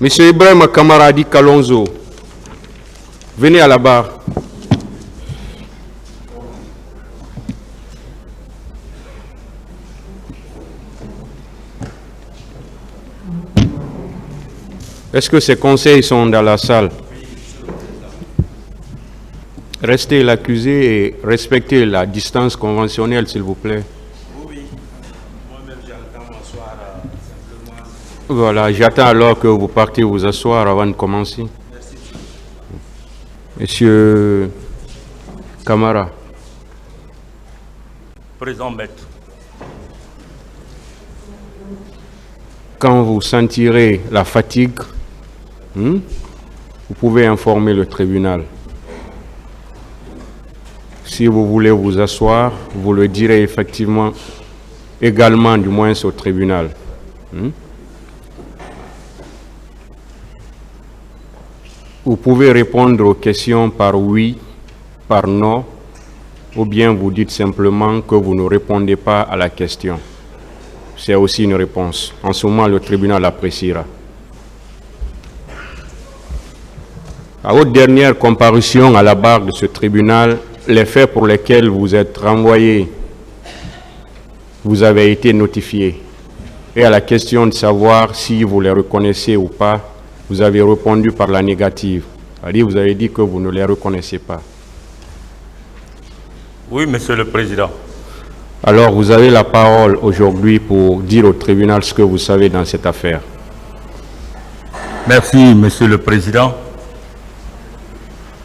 Monsieur Ibrahim Kamaradi Kalonzo, venez à la barre. Est-ce que ces conseils sont dans la salle? Restez l'accusé et respectez la distance conventionnelle, s'il vous plaît. Oui, moi-même j'entends m'asseoir simplement. Voilà, j'attends alors que vous partiez vous asseoir avant de commencer. Merci. Monsieur Camara. Présent, maître. Quand vous sentirez la fatigue, vous pouvez informer le tribunal. Si vous voulez vous asseoir, vous le direz effectivement également, du moins au tribunal. Vous pouvez répondre aux questions par oui, par non, ou bien vous dites simplement que vous ne répondez pas à la question. C'est aussi une réponse. En ce moment, le tribunal appréciera. À votre dernière comparution à la barre de ce tribunal, les faits pour lesquels vous êtes renvoyé, vous avez été notifié. Et à la question de savoir si vous les reconnaissez ou pas, vous avez répondu par la négative. C'est-à-dire, vous avez dit que vous ne les reconnaissez pas. Oui, monsieur le président. Alors, vous avez la parole aujourd'hui pour dire au tribunal ce que vous savez dans cette affaire. Merci, monsieur le président.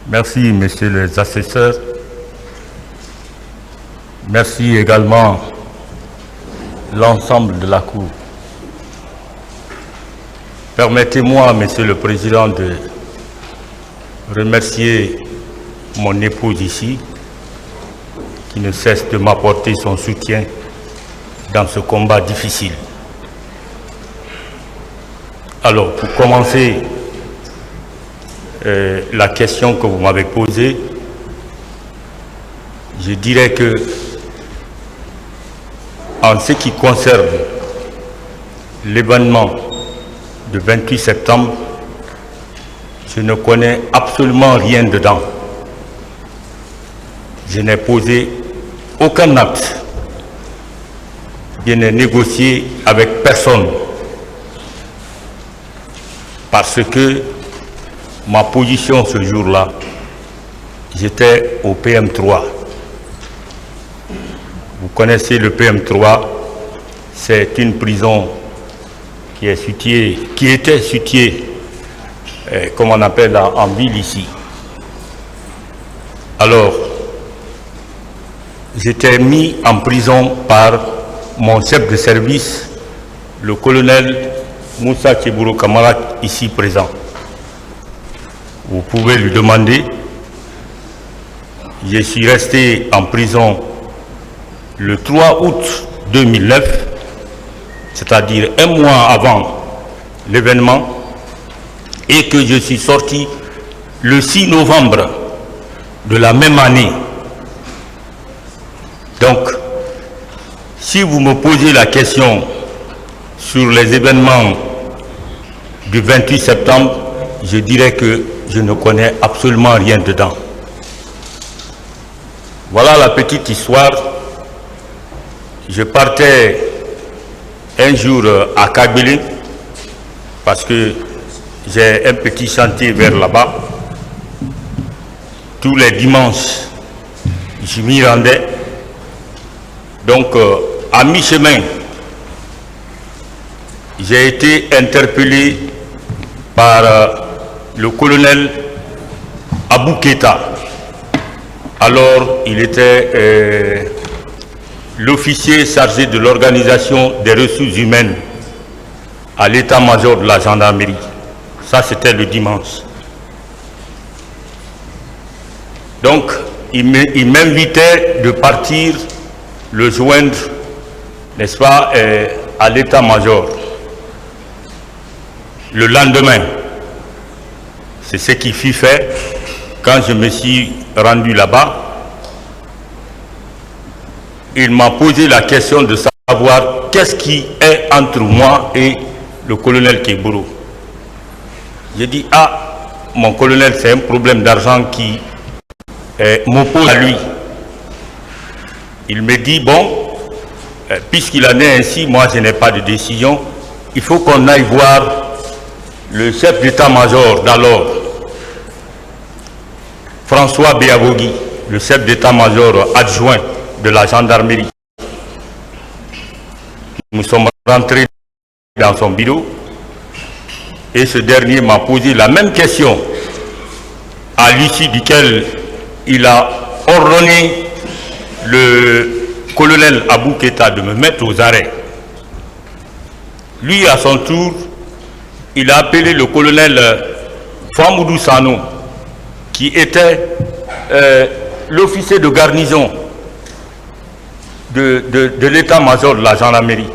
Merci, messieurs les assesseurs. Merci également l'ensemble de la Cour. Permettez-moi, monsieur le président, de remercier mon épouse ici, qui ne cesse de m'apporter son soutien dans ce combat difficile. Alors, pour commencer, la question que vous m'avez posée, je dirais que, en ce qui concerne l'événement du 28 septembre, je ne connais absolument rien dedans. Je n'ai posé aucun acte. Je n'ai négocié avec personne. Parce que ma position ce jour-là, j'étais au PM3. Vous connaissez le PM3, c'est une prison qui était située, comme on appelle en ville ici. Alors, j'étais mis en prison par mon chef de service, le colonel Moussa Tchebourou Kamara, ici présent. Vous pouvez lui demander. Je suis resté en prison le 3 août 2009, c'est-à-dire un mois avant l'événement, et que je suis sorti le 6 novembre de la même année. Donc, si vous me posez la question sur les événements du 28 septembre, je dirais que je ne connais absolument rien dedans. Voilà la petite histoire. Je partais un jour à Kabylie parce que j'ai un petit chantier vers là-bas. Tous les dimanches, je m'y rendais. Donc, à mi-chemin, j'ai été interpellé par le colonel Abou Keita. Alors, il était l'officier chargé de l'organisation des ressources humaines à l'état-major de la gendarmerie. Ça, c'était le dimanche. Donc, il m'invitait de partir le joindre, n'est-ce pas, à l'état-major. Le lendemain, c'est ce qui fut fait. Quand je me suis rendu là-bas, il m'a posé la question de savoir qu'est-ce qui est entre moi et le colonel Tchebourou. J'ai dit, ah, mon colonel, c'est un problème d'argent qui m'oppose à lui. Il me dit, bon, puisqu'il en est ainsi, moi je n'ai pas de décision, il faut qu'on aille voir le chef d'état-major d'alors, François Béavogui, le chef d'état-major adjoint de la gendarmerie. Nous sommes rentrés dans son bureau et ce dernier m'a posé la même question, à l'issue duquel il a ordonné le colonel Abou Keïta de me mettre aux arrêts. Lui, à son tour, il a appelé le colonel Famoudou Sano, qui était l'officier de garnison de l'état-major de la gendarmerie.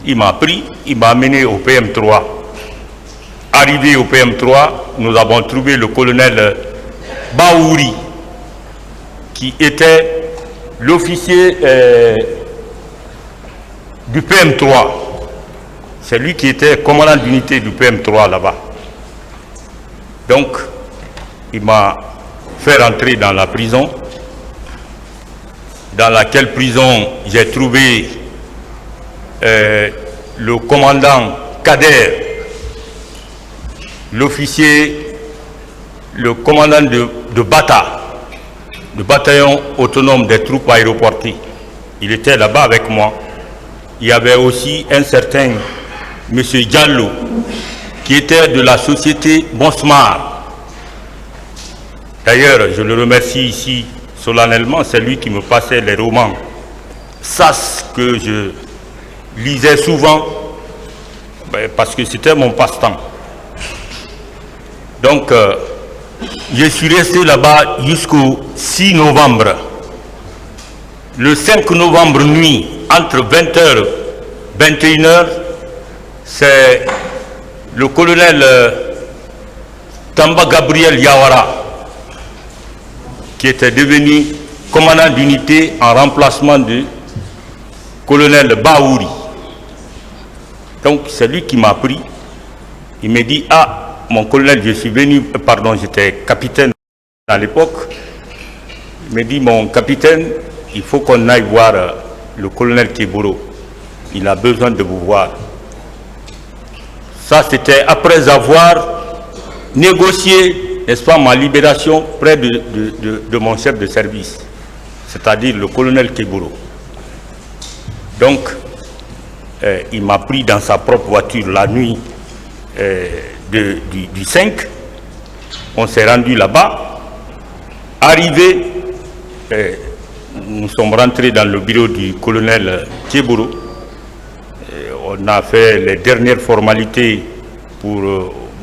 Il m'a pris, il m'a amené au PM3. Arrivé au PM3, nous avons trouvé le colonel Baouri, qui était l'officier du PM3. C'est lui qui était commandant d'unité du PM3 là-bas. Donc, il m'a fait rentrer dans la prison, dans laquelle prison j'ai trouvé le commandant Kader, l'officier, le commandant de Bata, du bataillon autonome des troupes aéroportées. Il était là-bas avec moi. Il y avait aussi un certain M. Diallo, qui était de la société Bonsmar. D'ailleurs, je le remercie ici solennellement, c'est lui qui me passait les romans SAS que je lisais souvent, parce que c'était mon passe-temps. Donc, je suis resté là-bas jusqu'au 6 novembre. Le 5 novembre nuit, entre 20h et 21h, c'est le colonel Tamba Gabriel Yawara qui était devenu commandant d'unité en remplacement du colonel Baouri. Donc c'est lui qui m'a pris. Il m'a dit, ah, mon colonel, je suis venu, pardon, j'étais capitaine à l'époque. Il m'a dit, mon capitaine, il faut qu'on aille voir le colonel Keboro. Il a besoin de vous voir. Ça, c'était après avoir négocié, n'est-ce pas, ma libération près de mon chef de service, c'est-à-dire le colonel Keboro. Donc, il m'a pris dans sa propre voiture la nuit du 5. On s'est rendu là-bas. Arrivé, nous sommes rentrés dans le bureau du colonel Keboro. On a fait les dernières formalités pour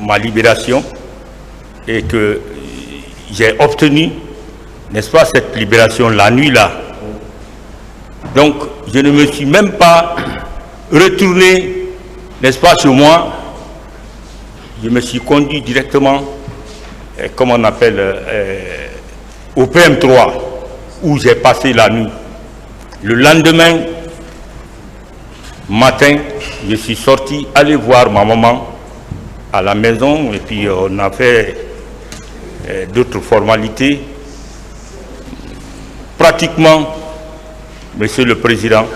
ma libération et que j'ai obtenu, n'est-ce pas, cette libération la nuit là. Donc je ne me suis même pas retourné, n'est-ce pas, chez moi. Je me suis conduit directement, comme on appelle, au PM3 où j'ai passé la nuit. Le lendemain matin, je suis sorti aller voir ma maman à la maison et puis on a fait d'autres formalités. Pratiquement, Monsieur le Président,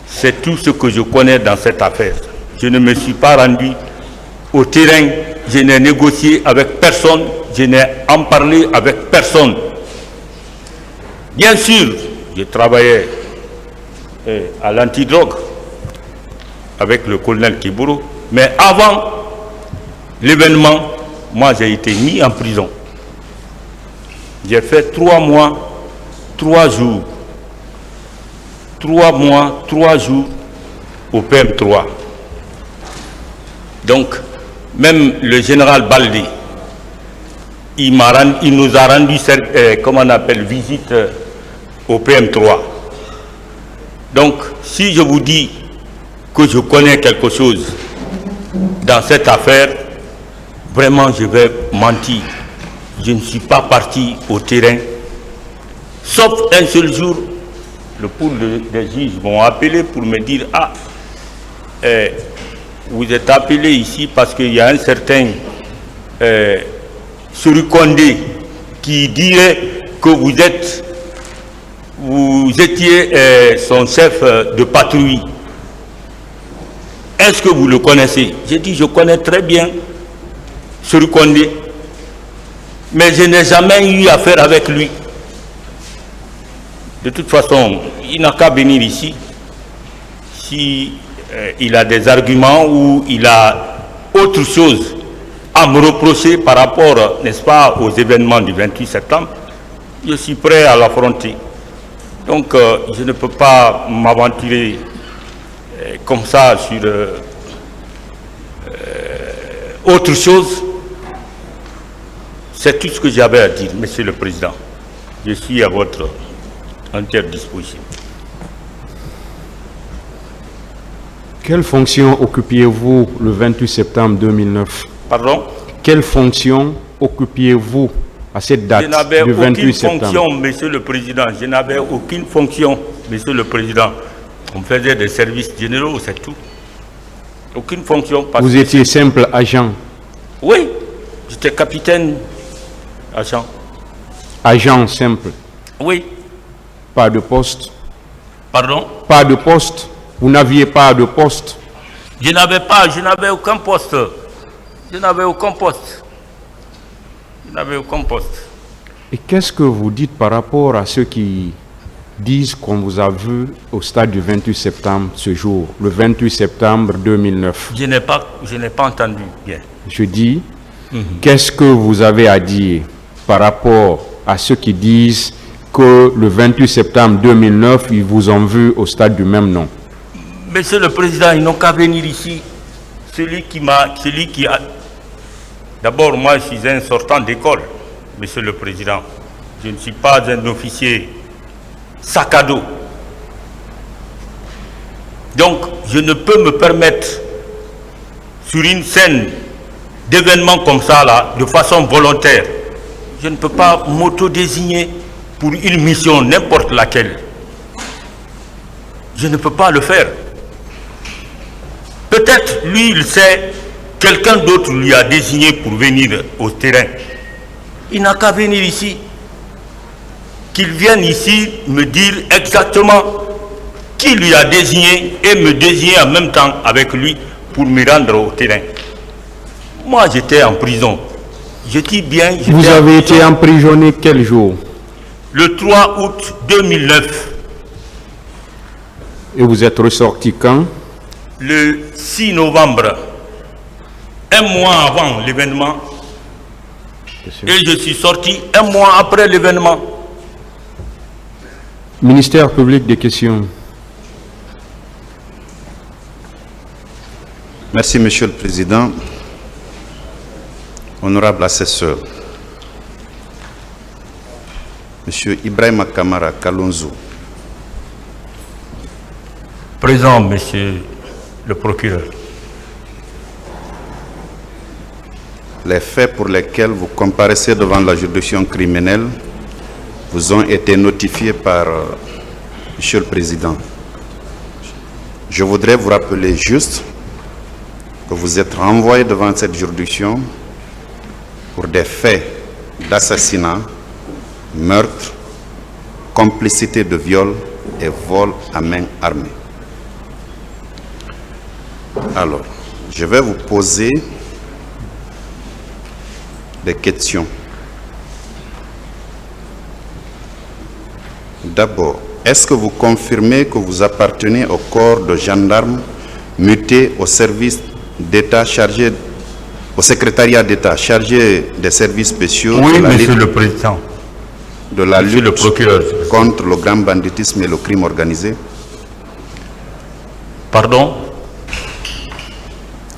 c'est tout ce que je connais dans cette affaire. Je ne me suis pas rendu au terrain, je n'ai négocié avec personne, je n'ai en parlé avec personne. Bien sûr, je travaillais à l'antidrogue avec le colonel Keboro, mais avant l'événement, moi j'ai été mis en prison. J'ai fait 3 mois, 3 jours. 3 mois, 3 jours au PM3. Donc, même le général Baldé, il nous a rendu, comment on appelle, visite au PM3. Donc, si je vous dis que je connais quelque chose dans cette affaire, vraiment je vais mentir. Je ne suis pas parti au terrain, sauf un seul jour. Le pool des juges m'ont appelé pour me dire, ah, vous êtes appelé ici parce qu'il y a un certain Suri Kondé qui dirait que vous étiez son chef de patrouille. Est-ce que vous le connaissez? J'ai dit, je connais très bien Suri Kondé, mais je n'ai jamais eu affaire avec lui. De toute façon, il n'a qu'à venir ici si il a des arguments ou il a autre chose à me reprocher par rapport, n'est-ce pas, aux événements du 28 septembre. Je suis prêt à l'affronter. Donc, je ne peux pas m'aventurer comme ça sur autre chose. C'est tout ce que j'avais à dire, Monsieur le Président. Je suis à votre entière disposition. Quelle fonction occupiez-vous le 28 septembre 2009? Pardon? Quelle fonction occupiez-vous à cette date du 28 septembre? Je n'avais aucune fonction, Monsieur le Président. Je n'avais aucune fonction, Monsieur le Président. On faisait des services généraux, c'est tout. Aucune fonction. Vous étiez simple agent? Oui, j'étais capitaine agent. Agent simple? Oui. Pas de poste? Pardon? Pas de poste? Vous n'aviez pas de poste? Je n'avais aucun poste. Je n'avais aucun poste. Je n'avais aucun poste. Et qu'est-ce que vous dites par rapport à ceux qui disent qu'on vous a vu au stade du 28 septembre ce jour, le 28 septembre 2009? Je n'ai pas entendu bien. Je dis, qu'est-ce que vous avez à dire par rapport à ceux qui disent que le 28 septembre 2009, ils vous ont vu au stade du même nom? Monsieur le Président, ils n'ont qu'à venir ici. Celui qui a... D'abord, moi, je suis un sortant d'école, Monsieur le Président. Je ne suis pas un officier sac à dos. Donc, je ne peux me permettre, sur une scène d'événements comme ça, là, de façon volontaire, je ne peux pas m'auto-désigner pour une mission, n'importe laquelle. Je ne peux pas le faire. Peut-être, lui, il sait, quelqu'un d'autre lui a désigné pour venir au terrain. Il n'a qu'à venir ici. Qu'il vienne ici me dire exactement qui lui a désigné et me désigner en même temps avec lui pour me rendre au terrain. Moi, j'étais en prison. Je dis bien... Vous avez été emprisonné quel jour? Le 3 août 2009. Et vous êtes ressorti quand? Le 6 novembre, un mois avant l'événement, et je suis sorti un mois après l'événement. Ministère public des questions. Merci, Monsieur le Président. Honorable assesseur, Monsieur Ibrahima Kamara Kalonzo. Présent, Monsieur le procureur. Les faits pour lesquels vous comparaissez devant la juridiction criminelle vous ont été notifiés par Monsieur le Président. Je voudrais vous rappeler juste que vous êtes renvoyé devant cette juridiction pour des faits d'assassinat, meurtre, complicité de viol et vol à main armée. Alors, je vais vous poser des questions. D'abord, est-ce que vous confirmez que vous appartenez au corps de gendarmes muté au service d'État chargé, au secrétariat d'État chargé des services spéciaux? Oui, Monsieur le Président. De la Monsieur lutte le procureur contre le grand banditisme et le crime organisé? Pardon?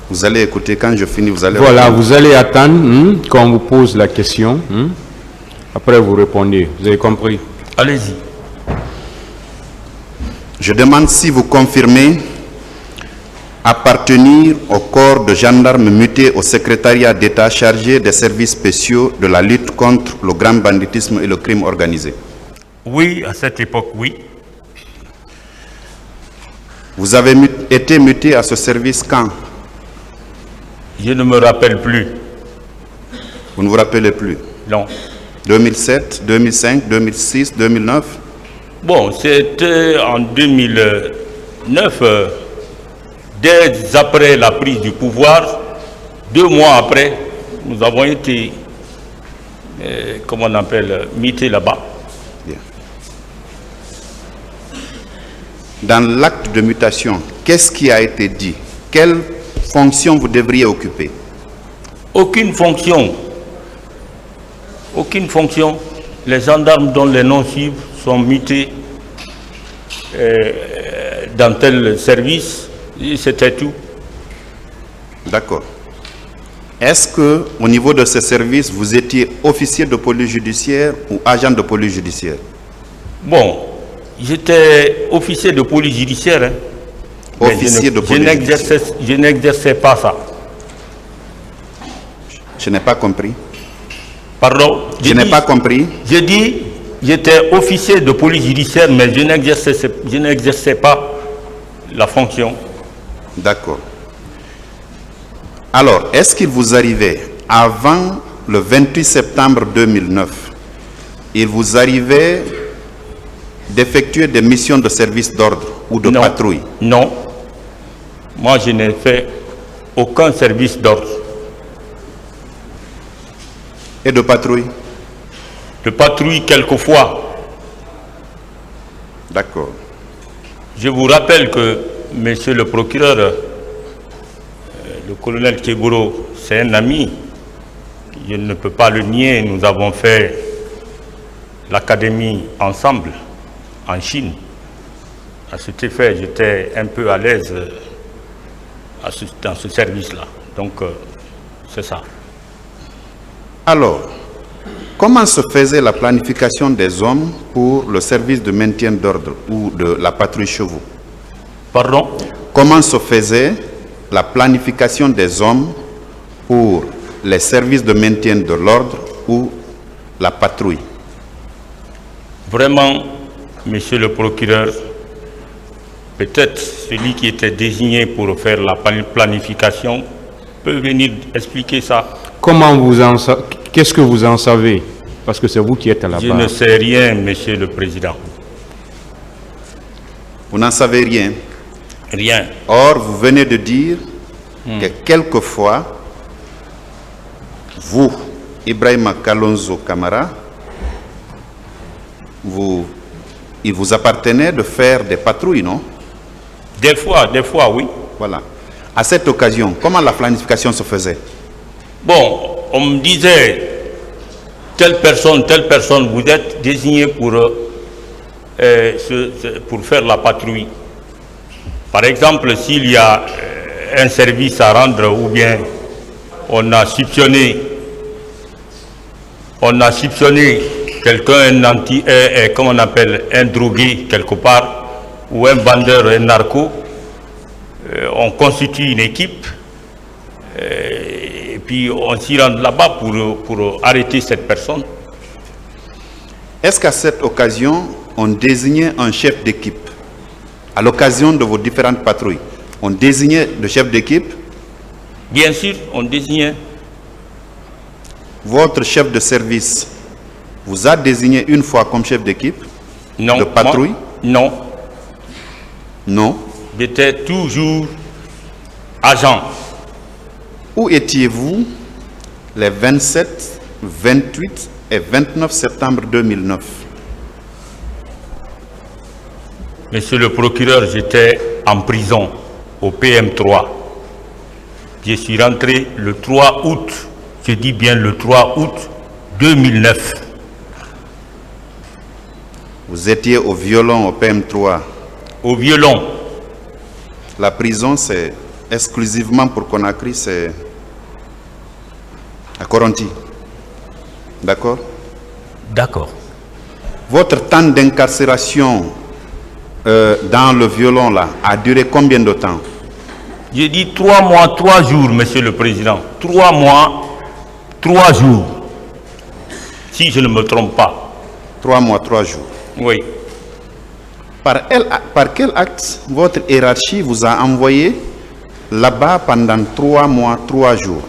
Vous allez écouter, quand je finis, vous allez... Voilà, vous allez attendre qu'on vous pose la question. Après, vous répondez. Vous avez compris? Allez-y. Je demande si vous confirmez appartenir au corps de gendarmes muté au secrétariat d'État chargé des services spéciaux de la lutte contre le grand banditisme et le crime organisé. Oui, à cette époque, oui. Vous avez été muté à ce service quand? Je ne me rappelle plus. Vous ne vous rappelez plus? Non. 2007, 2005, 2006, 2009? Bon, c'était en 2009, dès après la prise du pouvoir, 2 mois après, nous avons été, comment on appelle, mutés là-bas. Bien. Dans l'acte de mutation, qu'est-ce qui a été dit? Quelle fonction vous devriez occuper? Aucune fonction. Aucune fonction. Les gendarmes dont les noms suivent sont mutés dans tel service. C'était tout. D'accord. Est-ce que, au niveau de ce service, vous étiez officier de police judiciaire ou agent de police judiciaire? Bon, j'étais officier de police judiciaire. Hein. Officier de police judiciaire. Je n'exerçais pas ça. Je n'ai pas compris. Pardon? Je n'ai pas compris. Je dis, j'étais officier de police judiciaire, mais je n'exerçais pas la fonction. D'accord. Alors, est-ce qu'il vous arrivait, avant le 28 septembre 2009, il vous arrivait d'effectuer des missions de service d'ordre ou de patrouille? Non. Moi, je n'ai fait aucun service d'ordre. Et de patrouille? De patrouille quelquefois. D'accord. Je vous rappelle que, monsieur le procureur, le colonel Keburo, c'est un ami. Je ne peux pas le nier. Nous avons fait l'académie ensemble en Chine. À cet effet, j'étais un peu à l'aise dans ce service-là. Donc, c'est ça. Alors, comment se faisait la planification des hommes pour le service de maintien d'ordre ou de la patrouille chevaux? Pardon? Comment se faisait la planification des hommes pour les services de maintien de l'ordre ou la patrouille? Vraiment, monsieur le procureur, peut-être celui qui était désigné pour faire la planification peut venir expliquer ça. Comment vous en savez? Qu'est-ce que vous en savez? Parce que c'est vous qui êtes à la Je barre. ne sais rien, monsieur le président. Vous n'en savez rien. Rien. Or, vous venez de dire que quelquefois, vous, Ibrahima Kalonzo Kamara, il vous appartenait de faire des patrouilles, non? Des fois, oui. Voilà. À cette occasion, comment la planification se faisait? Bon, on me disait, telle personne, vous êtes désigné pour faire la patrouille. Par exemple, s'il y a un service à rendre ou bien on a soupçonné quelqu'un, comment on appelle, un drogué quelque part, ou un vendeur, un narco, on constitue une équipe et puis on s'y rend là-bas pour arrêter cette personne. Est-ce qu'à cette occasion, on désignait un chef d'équipe? À l'occasion de vos différentes patrouilles, on désignait le chef d'équipe? Bien sûr, on désignait. Votre chef de service vous a désigné une fois comme chef d'équipe? Non. De patrouille? Non. Non. J'étais toujours agent. Où étiez-vous les 27, 28 et 29 septembre 2009? Monsieur le procureur, j'étais en prison au PM3. Je suis rentré le 3 août, je dis bien le 3 août 2009. Vous étiez au violon au PM3? Au violon. La prison, c'est exclusivement pour Conakry, c'est à Koronti. D'accord? D'accord. Votre temps d'incarcération dans le violon là a duré combien de temps? J'ai dit 3 mois, 3 jours, monsieur le président. 3 mois, 3 jours. Si je ne me trompe pas. 3 mois, 3 jours. Oui. Par quel acte votre hiérarchie vous a envoyé là-bas pendant 3 mois, 3 jours.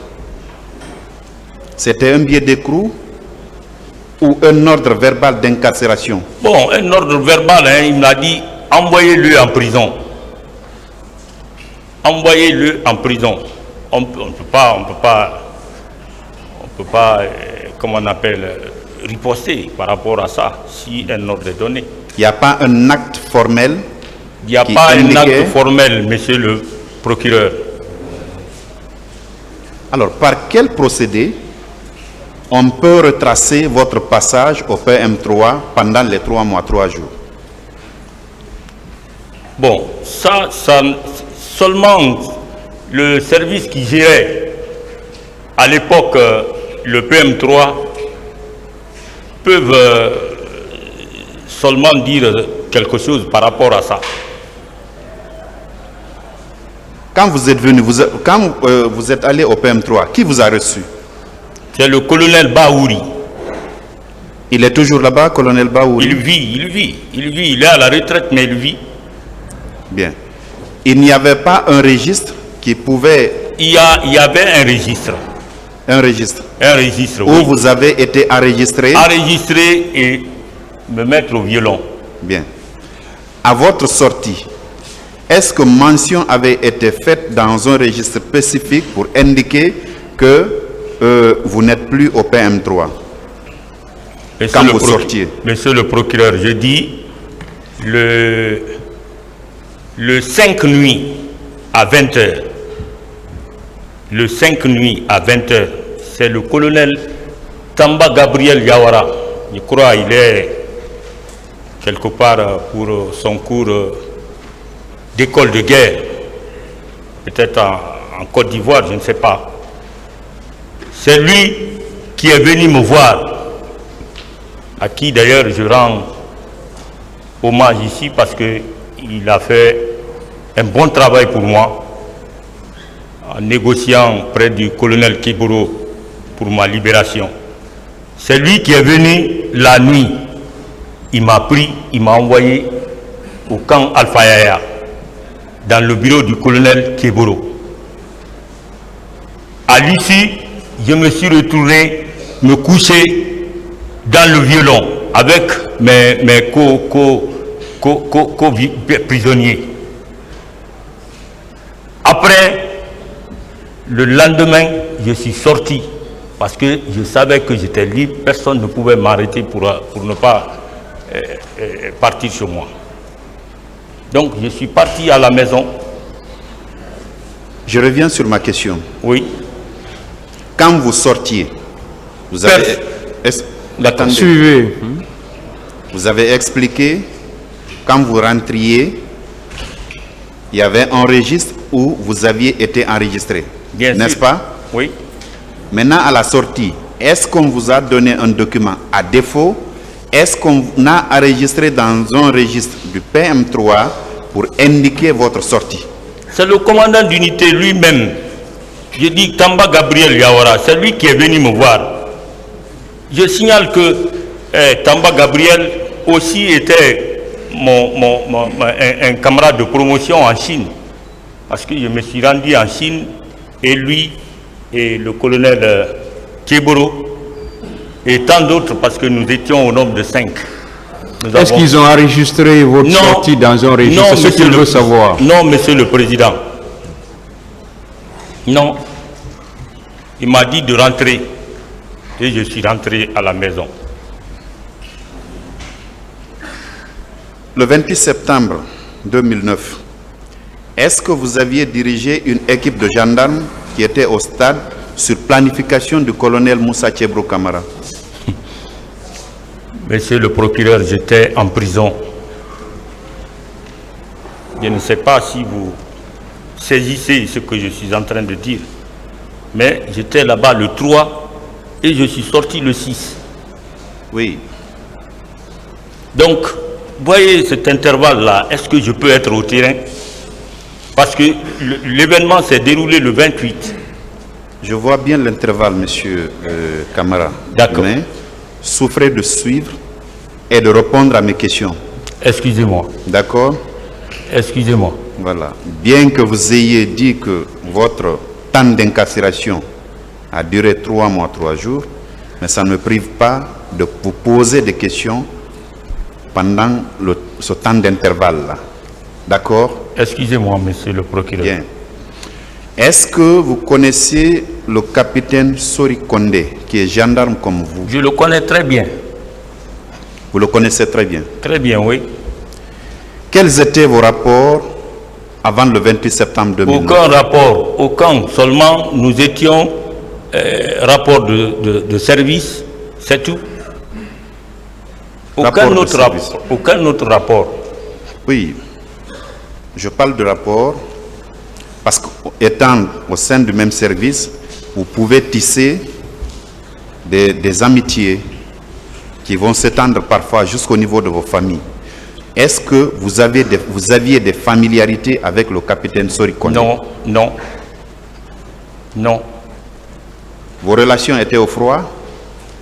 C'était un billet d'écrou ou un ordre verbal d'incarcération? Bon, un ordre verbal, hein, il m'a dit envoyez-le en prison. Envoyez-le en prison. On ne peut pas, comment on appelle, riposter par rapport à ça, si un ordre est donné. Il n'y a pas un acte formel? Il n'y a pas un acte formel, monsieur le procureur. Alors, par quel procédé on peut retracer votre passage au PM3 pendant les 3 mois, 3 jours? Bon, ça seulement le service qui gérait à l'époque le PM3 peuvent seulement dire quelque chose par rapport à ça. Quand vous êtes venu, vous êtes allé au PM3, qui vous a reçu? C'est le colonel Baouri. Il est toujours là-bas, colonel Baouri? Il vit. Il est à la retraite, mais il vit. Bien. Il n'y avait pas un registre qui pouvait... Il y avait un registre. Un registre? Un registre, où oui. Vous avez été enregistré? Enregistré et me mettre au violon. Bien. À votre sortie, est-ce que mention avait été faite dans un registre spécifique pour indiquer que vous n'êtes plus au PM3 quand vous sortiez? Monsieur le procureur, je dis le 5 nuit à 20h. Le 5 nuit à 20h, c'est le colonel Tamba Gabriel Yawara. Je crois qu'il est quelque part pour son cours d'école de guerre. Peut-être en Côte d'Ivoire, je ne sais pas. C'est lui qui est venu me voir, à qui d'ailleurs je rends hommage ici parce qu'il a fait un bon travail pour moi en négociant près du colonel Kiboro pour ma libération. C'est lui qui est venu la nuit. Il m'a pris, il m'a envoyé au camp Alpha Yaya, dans le bureau du colonel Kiboro. À l'issue, je me suis retourné me coucher dans le violon avec mes co-prisonniers. Après, le lendemain, je suis sorti parce que je savais que j'étais libre. Personne ne pouvait m'arrêter pour ne pas partir chez moi. Donc, je suis parti à la maison. Je reviens sur ma question. Oui. Quand vous sortiez, vous avez... Attendez. Suivez. Vous avez expliqué, quand vous rentriez, il y avait un registre où vous aviez été enregistré. N'est-ce pas? Oui. Maintenant, à la sortie, est-ce qu'on vous a donné un document? À défaut, est-ce qu'on a enregistré dans un registre du PM3 pour indiquer votre sortie? C'est le commandant d'unité lui-même. Je dis Tamba Gabriel Yawara, c'est lui qui est venu me voir. Je signale que Tamba Gabriel aussi était un camarade de promotion en Chine. Parce que je me suis rendu en Chine et lui et le colonel Kiboro et tant d'autres parce que nous étions au nombre de 5. Est-ce qu'ils ont enregistré votre sortie dans un registre? Non, c'est ce qu'il veut savoir. Non, monsieur le président. Non. Il m'a dit de rentrer. Et je suis rentré à la maison. Le 28 septembre 2009, est-ce que vous aviez dirigé une équipe de gendarmes qui était au stade sur planification du colonel Moussa Tchebro Kamara? Monsieur le procureur, j'étais en prison. Je ne sais pas si vous saisissez ce que je suis en train de dire, mais j'étais là-bas le 3 et je suis sorti le 6. Oui. Donc, voyez cet intervalle-là, est-ce que je peux être au terrain? Parce que l'événement s'est déroulé le 28. Je vois bien l'intervalle, monsieur Kamara. D'accord. Mais souffrez de suivre et de répondre à mes questions. Excusez-moi. D'accord? Excusez-moi. Voilà. Bien que vous ayez dit que votre temps d'incarcération a duré 3 mois, 3 jours, mais ça ne me prive pas de vous poser des questions pendant ce temps d'intervalle-là. D'accord? Excusez-moi, monsieur le procureur. Bien. Est-ce que vous connaissez le capitaine Sori Kondé, qui est gendarme comme vous? Je le connais très bien. Vous le connaissez très bien. Très bien, oui. Quels étaient vos rapports avant le 28 septembre 2009? Aucun rapport, aucun. Seulement, nous étions rapport de service, c'est tout. Aucun autre rapport. Oui, je parle de rapport parce qu'étant au sein du même service, vous pouvez tisser des amitiés qui vont s'étendre parfois jusqu'au niveau de vos familles. Est-ce que vous aviez des familiarités avec le capitaine Sori Kondé? Non, non, non. Vos relations étaient au froid?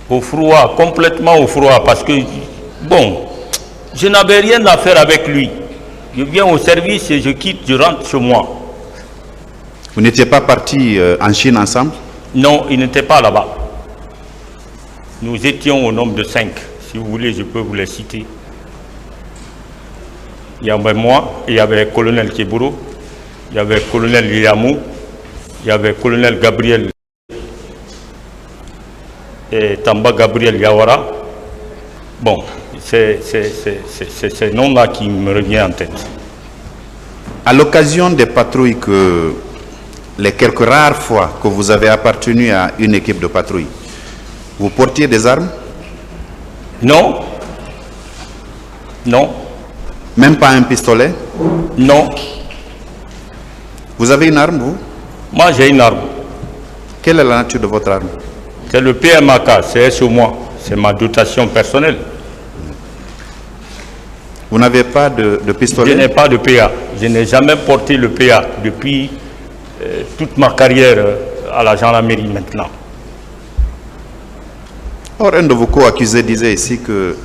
Au froid, complètement au froid, parce que, bon, je n'avais rien à faire avec lui. Je viens au service et je quitte, je rentre chez moi. Vous n'étiez pas partis en Chine ensemble? Non, il n'était pas là-bas. Nous étions au nombre de 5. Si vous voulez, je peux vous les citer. Il y avait moi, il y avait le colonel Keburo, il y avait le colonel Liamou, il y avait le colonel Gabriel et Tamba Gabriel Yawara. Bon, c'est ce nom-là qui me revient en tête. À l'occasion des patrouilles, les quelques rares fois que vous avez appartenu à une équipe de patrouille, vous portiez des armes? Non. Non. Même pas un pistolet? Non. Vous avez une arme, vous? Moi, j'ai une arme. Quelle est la nature de votre arme? C'est le PMAK, c'est sur moi. C'est ma dotation personnelle. Vous n'avez pas de pistolet? Je n'ai pas de PA. Je n'ai jamais porté le PA depuis toute ma carrière à la gendarmerie maintenant. Or, un de vos co-accusés disait ici que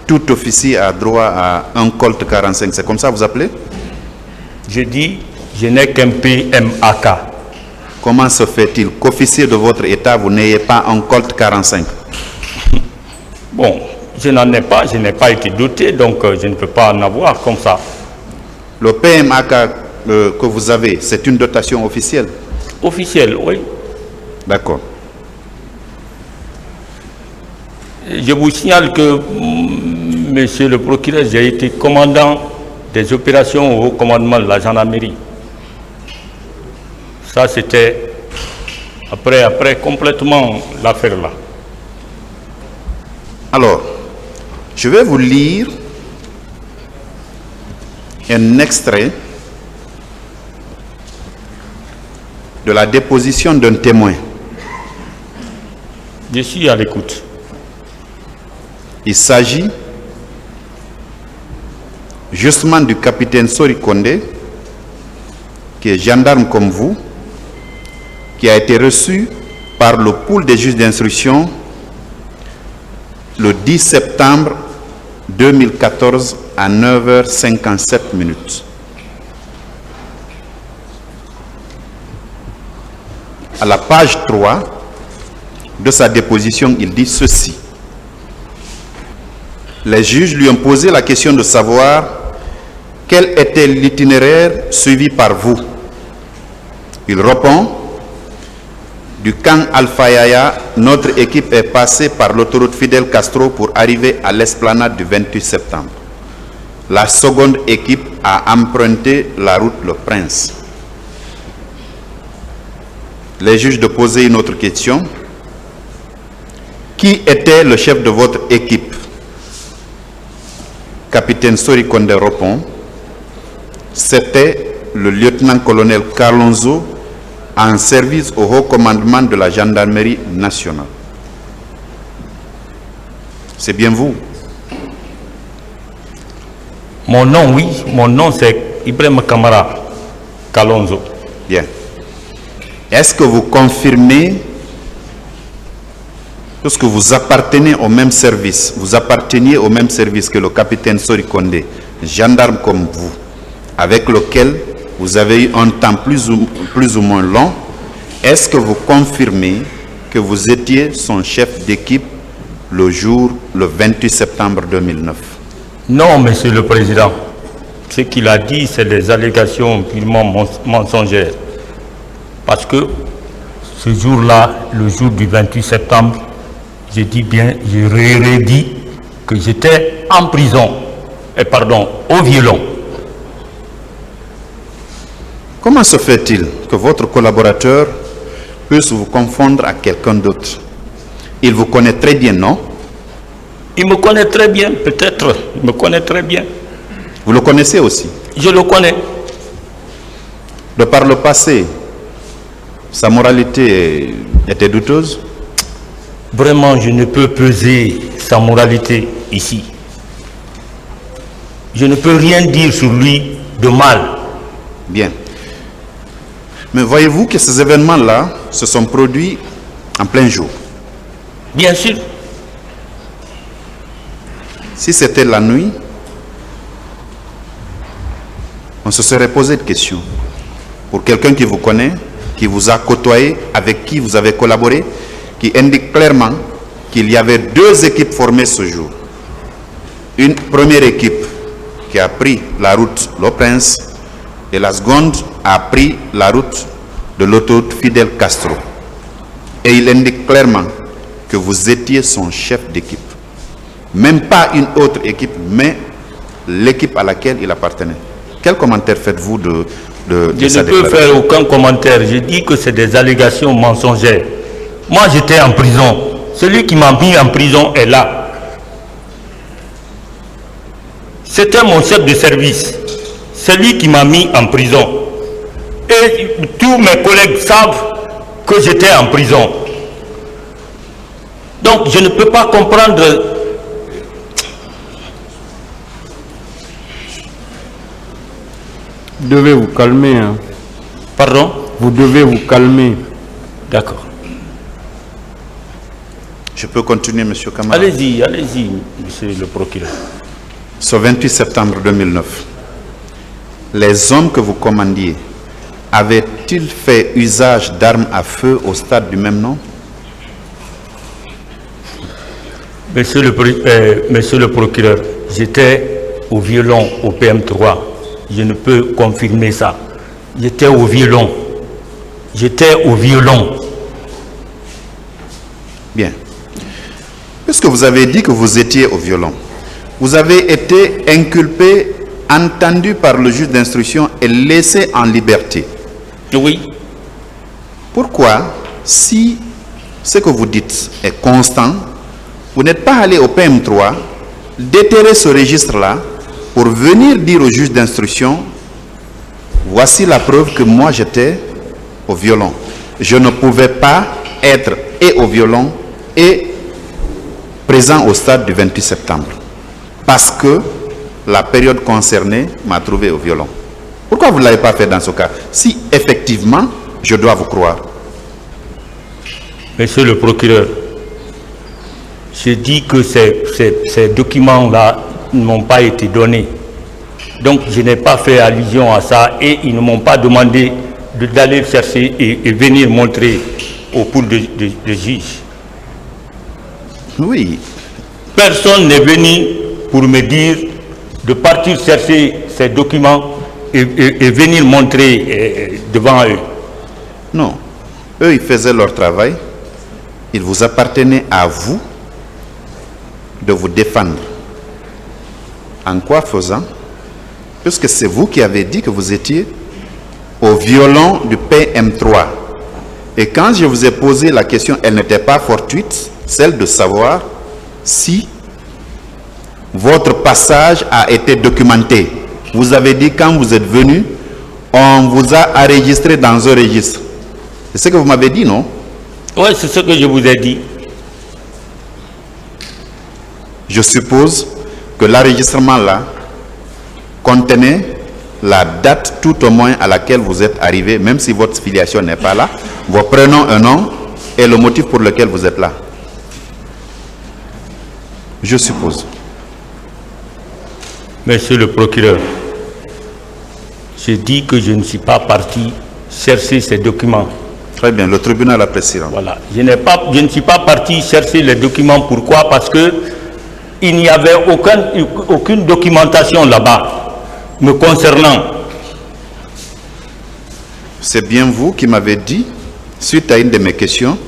tout officier a droit à un Colt 45. C'est comme ça que vous appelez? Je dis, je n'ai qu'un PMAK. Comment se fait-il qu'officier de votre état, vous n'ayez pas un Colt 45? Bon, je n'en ai pas, je n'ai pas été doté, donc je ne peux pas en avoir comme ça. Le PMAK que vous avez, c'est une dotation officielle? Officielle, oui. D'accord. Je vous signale que, monsieur le procureur, j'ai été commandant des opérations au haut commandement de la gendarmerie. Ça, c'était après complètement l'affaire là. Alors, je vais vous lire un extrait de la déposition d'un témoin. Je suis à l'écoute. Il s'agit justement du capitaine Sori Kondé, qui est gendarme comme vous, qui a été reçu par le pool des juges d'instruction le 10 septembre 2014 à 9h57. À la page 3 de sa déposition, il dit ceci. Les juges lui ont posé la question de savoir quel était l'itinéraire suivi par vous. Il répond: du camp Alpha Yaya, notre équipe est passée par l'autoroute Fidel Castro pour arriver à l'esplanade du 28 septembre. La seconde équipe a emprunté la route Le Prince. Les juges de poser une autre question. Qui était le chef de votre équipe? Capitaine Sori Kondé répond: c'était le lieutenant-colonel Carlonzo, en service au haut commandement de la gendarmerie nationale. C'est bien vous? Mon nom, oui, mon nom c'est Ibrahim Kamara Kalonzo. Bien. Est-ce que vous confirmez, puisque vous appartenez au même service, vous apparteniez au même service que le capitaine Sori Kondé, gendarme comme vous, avec lequel vous avez eu un temps plus ou moins long. Est-ce que vous confirmez que vous étiez son chef d'équipe le 28 septembre 2009? Non, Monsieur le Président. Ce qu'il a dit, c'est des allégations purement mensongères. Parce que ce jour-là, le jour du 28 septembre, j'ai dit bien, j'ai redit que j'étais en prison, au violon. Comment se fait-il que votre collaborateur puisse vous confondre à quelqu'un d'autre? Il vous connaît très bien, non? Il me connaît très bien, peut-être. Il me connaît très bien. Vous le connaissez aussi? Je le connais. De par le passé, sa moralité était douteuse? Vraiment, je ne peux peser sa moralité ici. Je ne peux rien dire sur lui de mal. Bien. Mais voyez-vous que ces événements-là se sont produits en plein jour? Bien sûr. Si c'était la nuit, on se serait posé de questions. Pour quelqu'un qui vous connaît, qui vous a côtoyé, avec qui vous avez collaboré, qui indique clairement qu'il y avait deux équipes formées ce jour. Une première équipe qui a pris la route Le Prince et la seconde a pris la route de l'autoroute Fidel Castro. Et il indique clairement que vous étiez son chef d'équipe. Même pas une autre équipe, mais l'équipe à laquelle il appartenait. Quel commentaire faites-vous de Je ne peux faire aucun commentaire. Je dis que c'est des allégations mensongères. Moi, j'étais en prison. Celui qui m'a mis en prison est là. C'était mon chef de service. C'est lui qui m'a mis en prison. Et tous mes collègues savent que j'étais en prison. Donc, je ne peux pas comprendre. Vous devez vous calmer. Hein. Pardon? Vous devez vous calmer. D'accord. Je peux continuer, monsieur Kamara? Allez-y, monsieur le procureur. Ce 28 septembre 2009, les hommes que vous commandiez avaient-ils fait usage d'armes à feu au stade du même nom? Monsieur le procureur, j'étais au violon au PM3. Je ne peux confirmer ça. J'étais au violon. Bien. Puisque vous avez dit que vous étiez au violon, vous avez été inculpé, entendu par le juge d'instruction et laissé en liberté. Oui. Pourquoi, si ce que vous dites est constant, vous n'êtes pas allé au PM3 déterrer ce registre-là pour venir dire au juge d'instruction, voici la preuve que moi j'étais au violon. Je ne pouvais pas être et au violon et présent au stade du 28 septembre. Parce que la période concernée m'a trouvé au violon. Pourquoi vous ne l'avez pas fait dans ce cas? Si effectivement, je dois vous croire. Monsieur le procureur, j'ai dit que ces documents-là ne m'ont pas été donnés. Donc je n'ai pas fait allusion à ça et ils ne m'ont pas demandé d'aller chercher et venir montrer au pool de juge. Oui. Personne n'est venu pour me dire de partir chercher ces documents et venir montrer devant eux. Non. Eux, ils faisaient leur travail. Il vous appartenait à vous de vous défendre. En quoi faisant? Puisque c'est vous qui avez dit que vous étiez au violon du PM3. Et quand je vous ai posé la question, elle n'était pas fortuite, celle de savoir si votre passage a été documenté. Vous avez dit quand vous êtes venu, on vous a enregistré dans un registre. C'est ce que vous m'avez dit, non? Oui, c'est ce que je vous ai dit. Je suppose que l'enregistrement là contenait la date tout au moins à laquelle vous êtes arrivé, même si votre filiation n'est pas là, vos prénoms, un nom et le motif pour lequel vous êtes là. Je suppose. Monsieur le procureur, Je dis que je ne suis pas parti chercher ces documents. Très bien, le tribunal appréciera. Voilà. Je ne suis pas parti chercher les documents. Pourquoi? Parce que il n'y avait aucune documentation là-bas me concernant. C'est bien vous qui m'avez dit, suite à une de mes questions,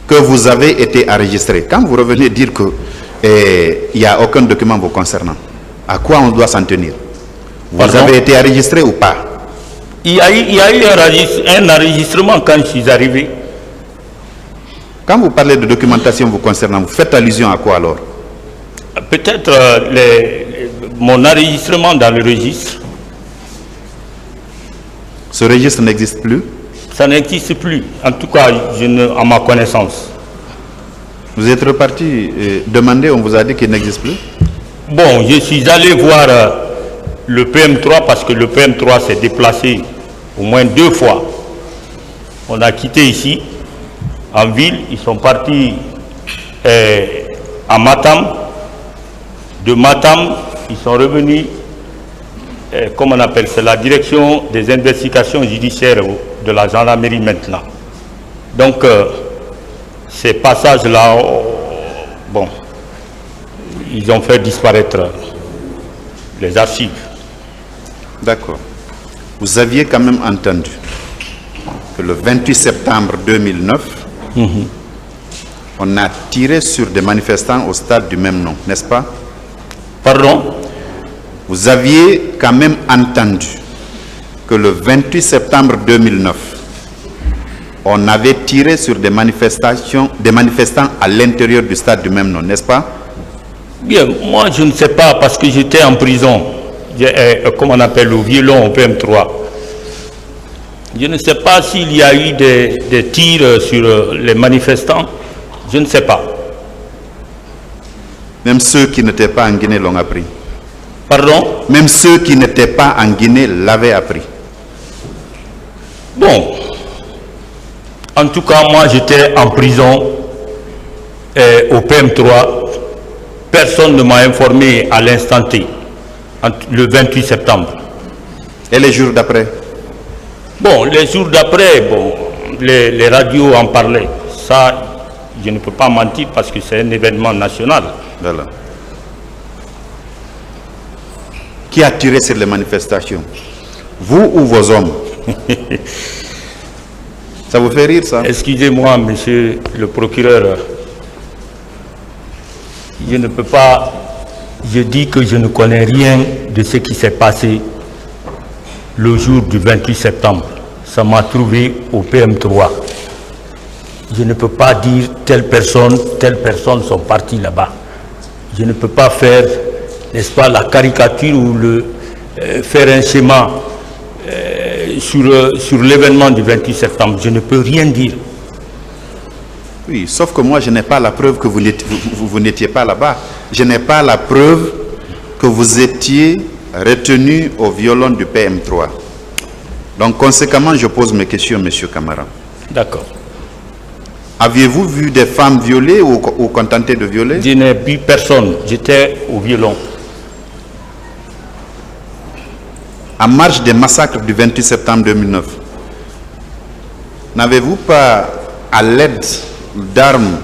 que vous avez été enregistré. Quand vous revenez dire qu'il n'y a aucun document vous concernant, à quoi on doit s'en tenir? Vous avez été enregistré ou pas? Il y a eu un enregistrement quand je suis arrivé. Quand vous parlez de documentation vous concernant, vous faites allusion à quoi alors? Peut-être mon enregistrement dans le registre. Ce registre n'existe plus? Ça n'existe plus, en tout cas à ma connaissance. Vous êtes reparti demander, on vous a dit qu'il n'existe plus? Bon, je suis allé voir le PM3 parce que le PM3 s'est déplacé au moins 2 fois. On a quitté ici, en ville, ils sont partis à Matam. De Matam, ils sont revenus, comment on appelle, c'est la direction des investigations judiciaires de la gendarmerie maintenant. Donc, ces passages-là, bon, ils ont fait disparaître les archives. D'accord. Vous aviez quand même entendu que le 28 septembre 2009, on a tiré sur des manifestants au stade du même nom, n'est-ce pas? Pardon? Vous aviez quand même entendu que le 28 septembre 2009, on avait tiré sur des manifestants à l'intérieur du stade du même nom, n'est-ce pas? Bien, moi je ne sais pas parce que j'étais en prison, comme on appelle au violon au PM3. Je ne sais pas s'il y a eu des tirs sur les manifestants, je ne sais pas. Même ceux qui n'étaient pas en Guinée l'ont appris. Pardon? Même ceux qui n'étaient pas en Guinée l'avaient appris. Bon, en tout cas, moi j'étais en prison au PM3. Personne ne m'a informé à l'instant T, le 28 septembre. Et les jours d'après? Bon, les jours d'après, bon, les radios en parlaient. Ça, je ne peux pas mentir parce que c'est un événement national. Voilà. Qui a tiré sur les manifestations? Vous ou vos hommes? Ça vous fait rire, ça? Excusez-moi, monsieur le procureur. Je ne peux pas... Je dis que je ne connais rien de ce qui s'est passé le jour du 28 septembre. Ça m'a trouvé au PM3. Je ne peux pas dire telle personne sont partis là-bas. Je ne peux pas faire, n'est-ce pas, la caricature ou faire un schéma sur l'événement du 28 septembre. Je ne peux rien dire. Oui, sauf que moi, je n'ai pas la preuve que vous n'étiez pas là-bas. Je n'ai pas la preuve que vous étiez retenu au violon du PM3. Donc, conséquemment, je pose mes questions, monsieur Camara. D'accord. Aviez-vous vu des femmes violées ou contentées de violer? Je n'ai vu personne. J'étais au violon. En marge des massacres du 28 septembre 2009, n'avez-vous pas, à l'aide d'armes,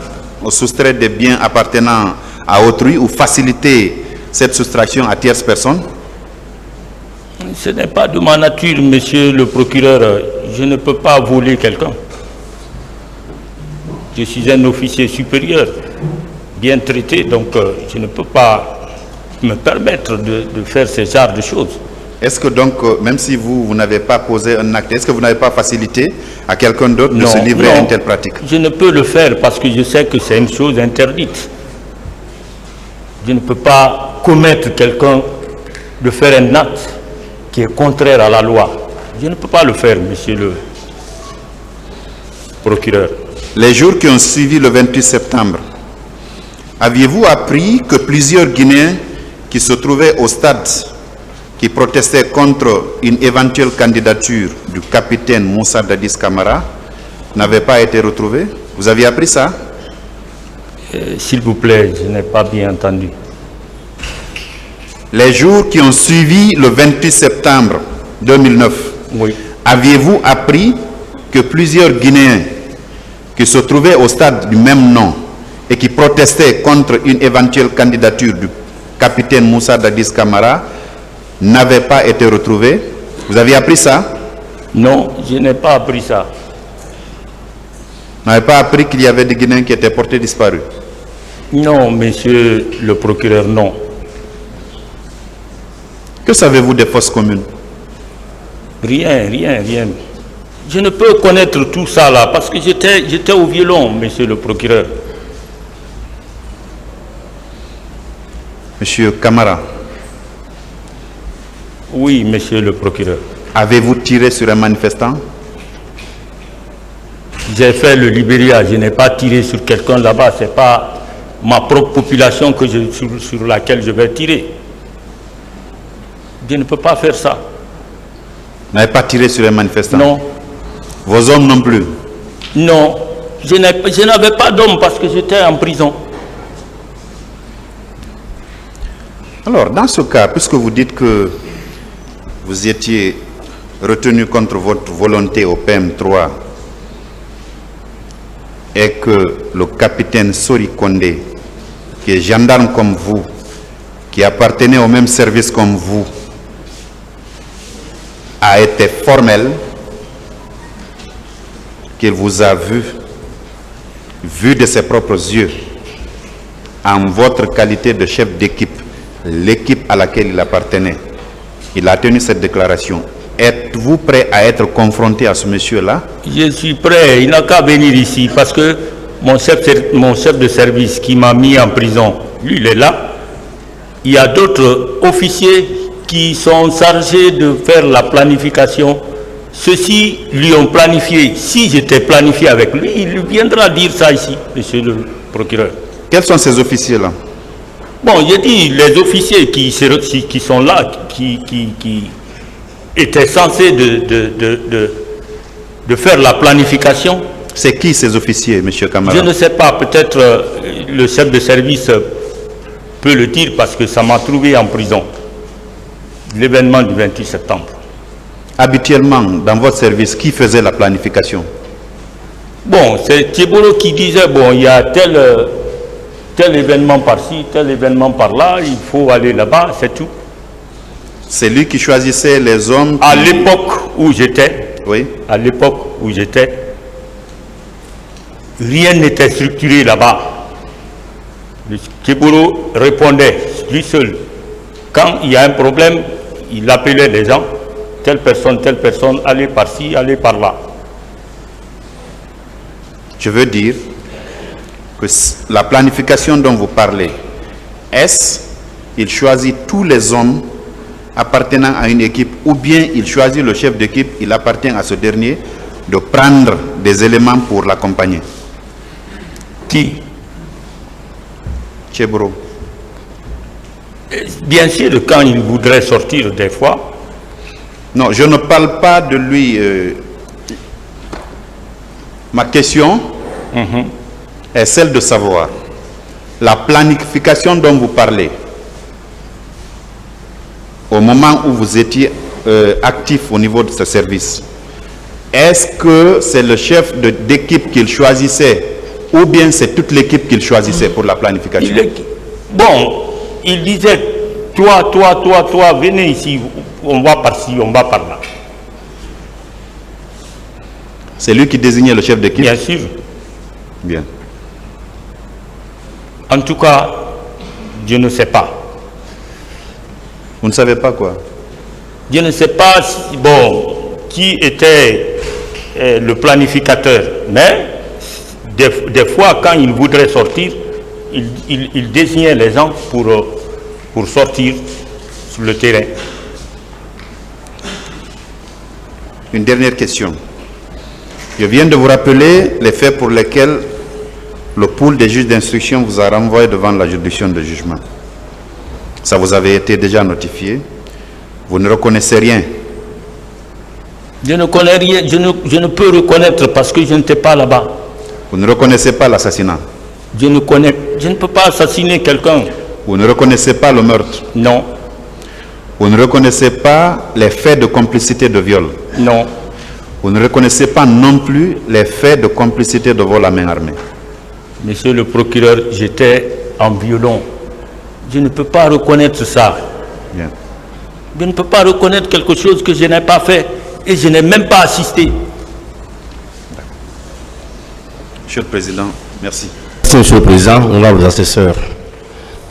soustrait des biens appartenant à autrui ou facilité cette soustraction à tierces personnes? Ce n'est pas de ma nature, monsieur le procureur. Je ne peux pas voler quelqu'un. Je suis un officier supérieur, bien traité, donc je ne peux pas me permettre de faire ce genre de choses. Est-ce que donc, même si vous n'avez pas posé un acte, est-ce que vous n'avez pas facilité à quelqu'un d'autre de se livrer à une telle pratique? Je ne peux le faire parce que je sais que c'est une chose interdite. Je ne peux pas commettre quelqu'un de faire un acte qui est contraire à la loi. Je ne peux pas le faire, monsieur le procureur. Les jours qui ont suivi le 28 septembre, aviez-vous appris que plusieurs Guinéens qui se trouvaient au stade, qui protestaient contre une éventuelle candidature du capitaine Moussa Dadis Camara, n'avaient pas été retrouvés? Vous aviez appris ça? S'il vous plaît, je n'ai pas bien entendu. Les jours qui ont suivi le 28 septembre, 2009. Oui. Aviez-vous appris que plusieurs Guinéens qui se trouvaient au stade du même nom et qui protestaient contre une éventuelle candidature du capitaine Moussa Dadis Camara n'avaient pas été retrouvés? Vous avez appris ça? Non, je n'ai pas appris ça. Vous n'avez pas appris qu'il y avait des Guinéens qui étaient portés disparus? Non, monsieur le procureur, non. Que savez-vous des fosses communes? Rien. Je ne peux connaître tout ça là parce que j'étais au violon, monsieur le procureur. Monsieur Camara. Oui, monsieur le procureur. Avez-vous tiré sur un manifestant? J'ai fait le Libéria, je n'ai pas tiré sur quelqu'un là-bas, ce n'est pas ma propre population sur laquelle je vais tirer. Je ne peux pas faire ça. Vous n'avez pas tiré sur un manifestant? Non. Vos hommes non plus? Non, je n'avais pas d'homme parce que j'étais en prison. Alors, dans ce cas, puisque vous dites que vous étiez retenu contre votre volonté au PM3 et que le capitaine Sori Kondé, qui est gendarme comme vous, qui appartenait au même service comme vous, a été formel, qu'il vous a vu de ses propres yeux, en votre qualité de chef d'équipe, l'équipe à laquelle il appartenait, il a tenu cette déclaration. Êtes-vous prêt à être confronté à ce monsieur-là? Je suis prêt, il n'a qu'à venir ici parce que mon chef de service qui m'a mis en prison, lui il est là. Il y a d'autres officiers qui sont chargés de faire la planification. Ceux-ci lui ont planifié. Si j'étais planifié avec lui, il viendra dire ça ici, monsieur le procureur. Quels sont ces officiers-là? Bon, j'ai dit les officiers qui sont là, qui étaient censés de faire la planification. C'est qui ces officiers, monsieur Camara? Je ne sais pas, peut-être le chef de service peut le dire parce que ça m'a trouvé en prison. L'événement du 28 septembre. Habituellement, dans votre service, qui faisait la planification? Bon, c'est Thiebolo qui disait, bon, il y a tel événement par-ci, tel événement par-là, il faut aller là-bas, c'est tout. C'est lui qui choisissait les hommes? À l'époque où j'étais, oui. À l'époque où j'étais, rien n'était structuré là-bas. Thiebolo répondait, lui seul. Quand il y a un problème, il appelait les gens, telle personne, allez par-ci, allez par-là. Je veux dire que la planification dont vous parlez, est-ce qu'il choisit tous les hommes appartenant à une équipe ou bien il choisit le chef d'équipe, il appartient à ce dernier de prendre des éléments pour l'accompagner? Qui? Thiebolo. Bien sûr, quand il voudrait sortir des fois. Non, je ne parle pas de lui. Ma question est celle de savoir la planification dont vous parlez au moment où vous étiez actif au niveau de ce service. Est-ce que c'est le chef d'équipe qu'il choisissait ou bien c'est toute l'équipe qu'il choisissait pour la planification? Bon, il disait, toi, venez ici, on va par-ci, on va par-là. C'est lui qui désignait le chef d'équipe? Bien sûr. Bien. En tout cas, je ne sais pas. Vous ne savez pas quoi? Je ne sais pas qui était le planificateur, mais des fois, quand il voudrait sortir, il désignait les gens pour sortir sur le terrain. Une dernière question. Je viens de vous rappeler les faits pour lesquels le pool des juges d'instruction vous a renvoyé devant la juridiction de jugement. Ça vous avait été déjà notifié. Vous ne reconnaissez rien. Je ne connais rien, je ne peux reconnaître parce que je n'étais pas là-bas. Vous ne reconnaissez pas l'assassinat? Je ne peux pas assassiner quelqu'un. Vous ne reconnaissez pas le meurtre? Non. Vous ne reconnaissez pas les faits de complicité de viol. Non. Vous ne reconnaissez pas non plus les faits de complicité de vol à main armée. Monsieur le procureur, j'étais en violon. Je ne peux pas reconnaître ça. Bien. Je ne peux pas reconnaître quelque chose que je n'ai pas fait et je n'ai même pas assisté. Monsieur le Président, merci. Merci, Monsieur le Président, honorable assesseur.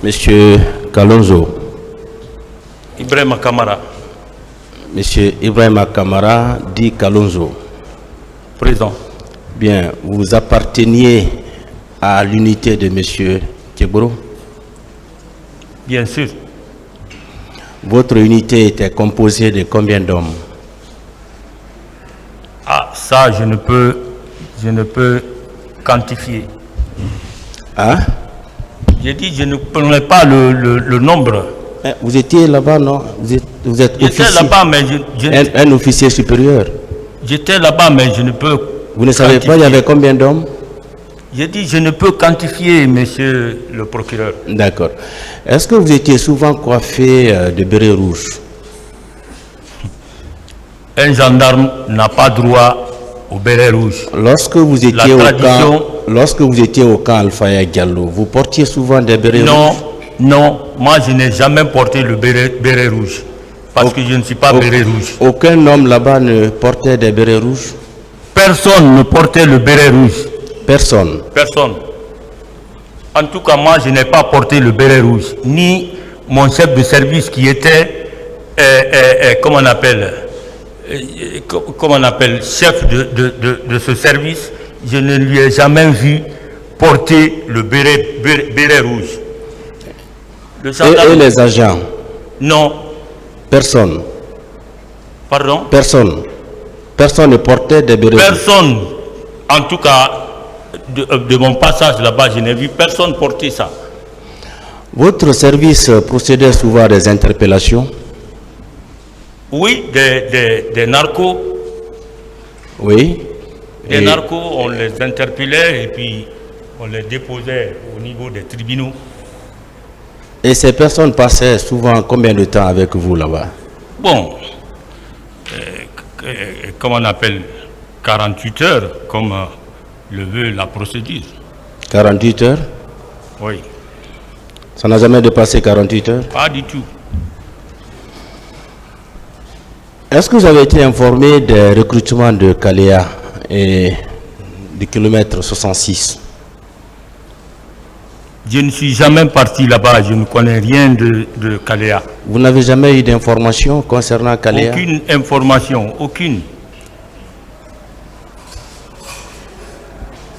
Monsieur Kalonzo. Ibrahim Kamara, Monsieur Ibrahim Kamara dit Kalonzo. présent. Bien, vous apparteniez à l'unité de Monsieur Keboro. Bien sûr. Votre unité était composée de combien d'hommes? Ah, ça, je ne peux quantifier. Hein? J'ai dit, je ne connais pas le nombre. Vous étiez là-bas, non? Vous êtes J'étais officier. là-bas, mais Un officier supérieur. j'étais là-bas, mais je ne peux. Vous ne savez pas, il y avait combien d'hommes? J'ai dit, je ne peux quantifier, monsieur le procureur. D'accord. Est-ce que vous étiez souvent coiffé de béret rouge? Un gendarme n'a pas droit au béret rouge. Lorsque vous étiez au camp Alfaya Diallo, vous portiez souvent des bérets rouges? Non, moi je n'ai jamais porté le béret rouge. Parce que je ne suis pas béret rouge. Aucun homme là-bas ne portait des bérets rouges? Personne ne portait le béret rouge. Personne. Personne. En tout cas, moi je n'ai pas porté le béret rouge. Ni mon chef de service qui était, comment on appelle, chef de ce service, je ne lui ai jamais vu porter le béret rouge. Le gendarme, Et les agents? non. Personne. Pardon? Personne. Personne ne portait des bérets rouges. Personne. En tout cas, de mon passage là-bas, je n'ai vu personne porter ça. Votre service procédait souvent à des interpellations? Oui, des narcos. Oui. Des narcos, on les interpellait et puis on les déposait au niveau des tribunaux. Et ces personnes passaient souvent combien de temps avec vous là-bas? Bon, comment on appelle, 48 heures, comme le veut la procédure. 48 heures? Oui, Ça n'a jamais dépassé 48 heures? pas du tout. Est-ce que vous avez été informé des recrutements de Kalea et du kilomètre 66? Je ne suis jamais parti là-bas, je ne connais rien de Kalea. Vous n'avez jamais eu d'informations concernant Kalea? Aucune information, aucune.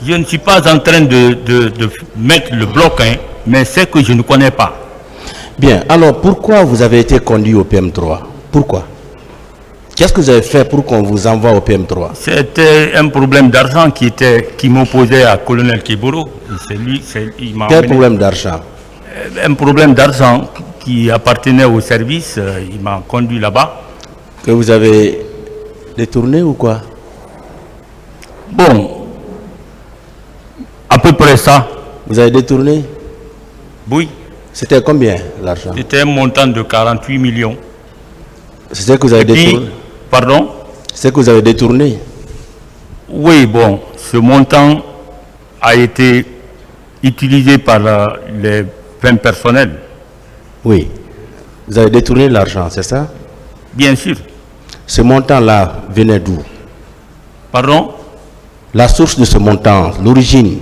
Je ne suis pas en train de mettre le bloc, hein, mais c'est que je ne connais pas. Bien, alors pourquoi vous avez été conduit au PM3? Pourquoi? Qu'est-ce que vous avez fait pour qu'on vous envoie au PM3? C'était un problème d'argent qui m'opposait à colonel Keboro. Il m'a Quel emmené. problème d'argent? Un problème d'argent qui appartenait au service. Il m'a conduit là-bas. Que vous avez détourné ou quoi? Bon, à peu près ça. Vous avez détourné? Oui, C'était combien l'argent? c'était un montant de 48 millions. C'est ce que vous avez Et puis, détourné? pardon? C'est ce que vous avez détourné? Oui, bon, ce montant a été utilisé par les fins personnels. Oui. Vous avez détourné l'argent, c'est ça? Bien sûr. Ce montant-là venait d'où? Pardon? La source de ce montant, l'origine.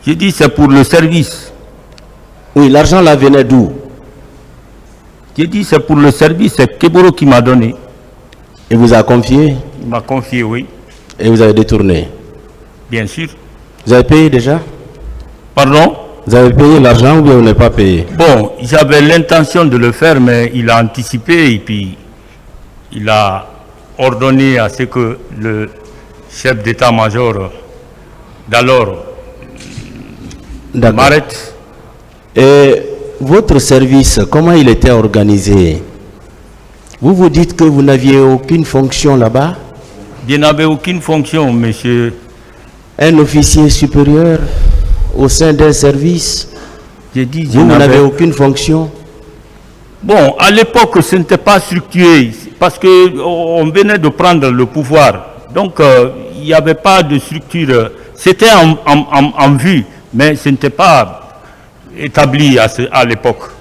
J'ai dit c'est pour le service. Oui, l'argent là venait d'où? J'ai dit c'est pour le service, c'est Keboro qui m'a donné. Il vous a confié Il m'a confié, oui. et vous avez détourné. Bien sûr. Vous avez payé déjà? Pardon? Vous avez payé l'argent ou bien vous n'avez pas payé? Bon, j'avais l'intention de le faire, mais il a anticipé et puis il a ordonné à ce que le chef d'état-major d'alors D'accord. m'arrête. Et votre service, comment il était organisé? Vous vous dites que vous n'aviez aucune fonction là-bas? Je n'avais aucune fonction, monsieur. Un officier supérieur au sein d'un service? J'ai dit, Vous n'avez aucune fonction? Bon, à l'époque, ce n'était pas structuré parce qu'on venait de prendre le pouvoir. Donc, il n'y avait pas de structure. C'était en vue, mais ce n'était pas établi à l'époque.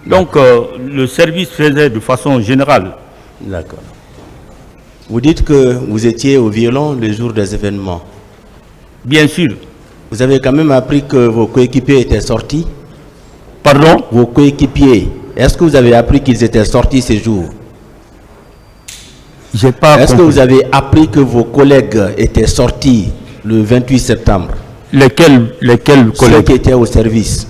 Donc, le service faisait de façon générale. D'accord. Vous dites que vous étiez au violon le jour des événements. Bien sûr. Vous avez quand même appris que vos coéquipiers étaient sortis? Pardon? Vos coéquipiers, est-ce que vous avez appris qu'ils étaient sortis ces jours? J'ai pas Est-ce que compris. vous avez appris que vos collègues étaient sortis le 28 septembre? Lesquels Ceux collègues? qui étaient au service.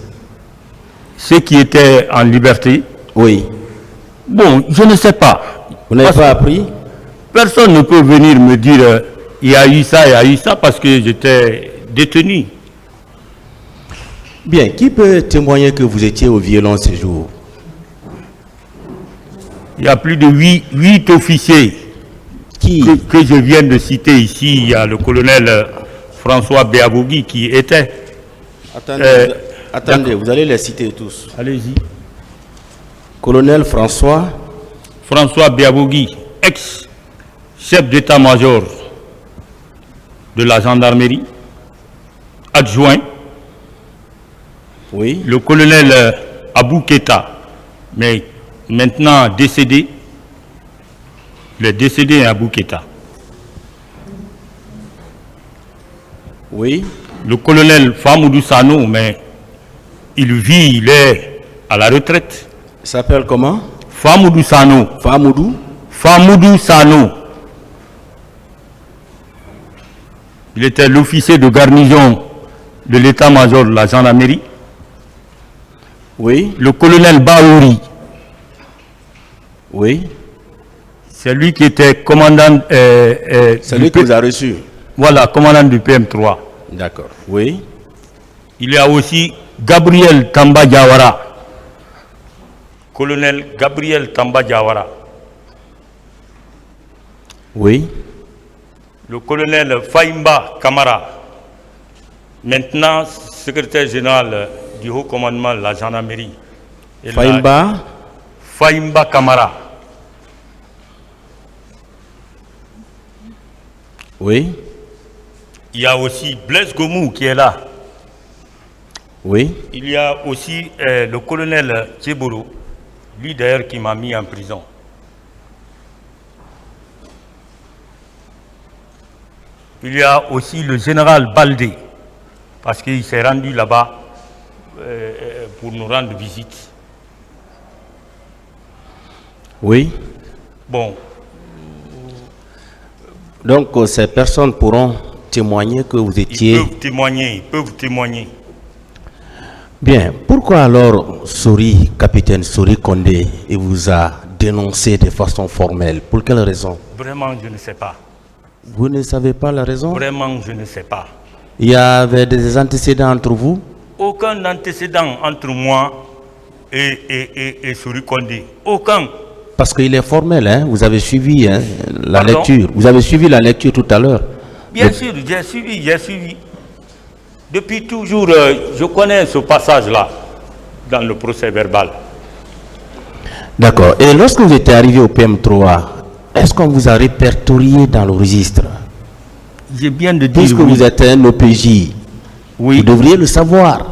Ceux qui étaient en liberté? Oui. Bon, je ne sais pas. Vous n'avez Parce pas que appris? personne ne peut venir me dire il y a eu ça, parce que j'étais détenu. Bien, qui peut témoigner que vous étiez au violon ces jours? Il y a plus de 8 officiers Qui? que je viens de citer ici. Il y a le colonel François Béabogui qui était. Attendez, attendez, vous allez les citer tous. Allez-y. Colonel François Béabogui, ex-chef d'état-major de la gendarmerie, adjoint. Oui. Le colonel Abou Keta, mais maintenant décédé. Le décédé Abou Keta. Oui. Le colonel Famoudou Sano, mais il est à la retraite. Il s'appelle comment? Famoudou Sano. Famoudou. Famoudou Sano. Il était l'officier de garnison de l'état-major de la gendarmerie. Oui. Le colonel Baouri, Oui. c'est lui qui était commandant. C'est lui qui vous a reçu. Voilà, commandant du PM3. D'accord. Oui. Il y a aussi Gabriel Tamba Diawara. Colonel Gabriel Tamba Diawara. Oui. Le colonel Faimba Kamara. Maintenant secrétaire général du haut commandement de la gendarmerie. Et Faimba. Faimba Kamara. Oui. Il y a aussi Blaise Gomou qui est là. Oui. Il y a aussi le colonel Tcheboro, lui d'ailleurs qui m'a mis en prison. Il y a aussi le général Baldé, parce qu'il s'est rendu là-bas pour nous rendre visite. Oui. Bon, Donc ces personnes pourront témoigner que vous étiez... ils peuvent témoigner. Bien. Pourquoi alors capitaine Sori Kondé, il vous a dénoncé de façon formelle? Pour quelle raison? Vraiment, je ne sais pas. Vous ne savez pas la raison? Vraiment, je ne sais pas. Il y avait des antécédents entre vous? Aucun antécédent entre moi et Sori Kondé. Aucun. Parce qu'il est formel, hein? Vous avez suivi la Pardon? lecture. Vous avez suivi la lecture tout à l'heure. Bien sûr, j'ai suivi. Depuis toujours, je connais ce passage-là dans le procès verbal. D'accord. Et lorsque vous étiez arrivé au PM3, est-ce qu'on vous a répertorié dans le registre? J'ai bien de dire Puisque oui. vous êtes un OPJ, Oui, vous devriez le savoir.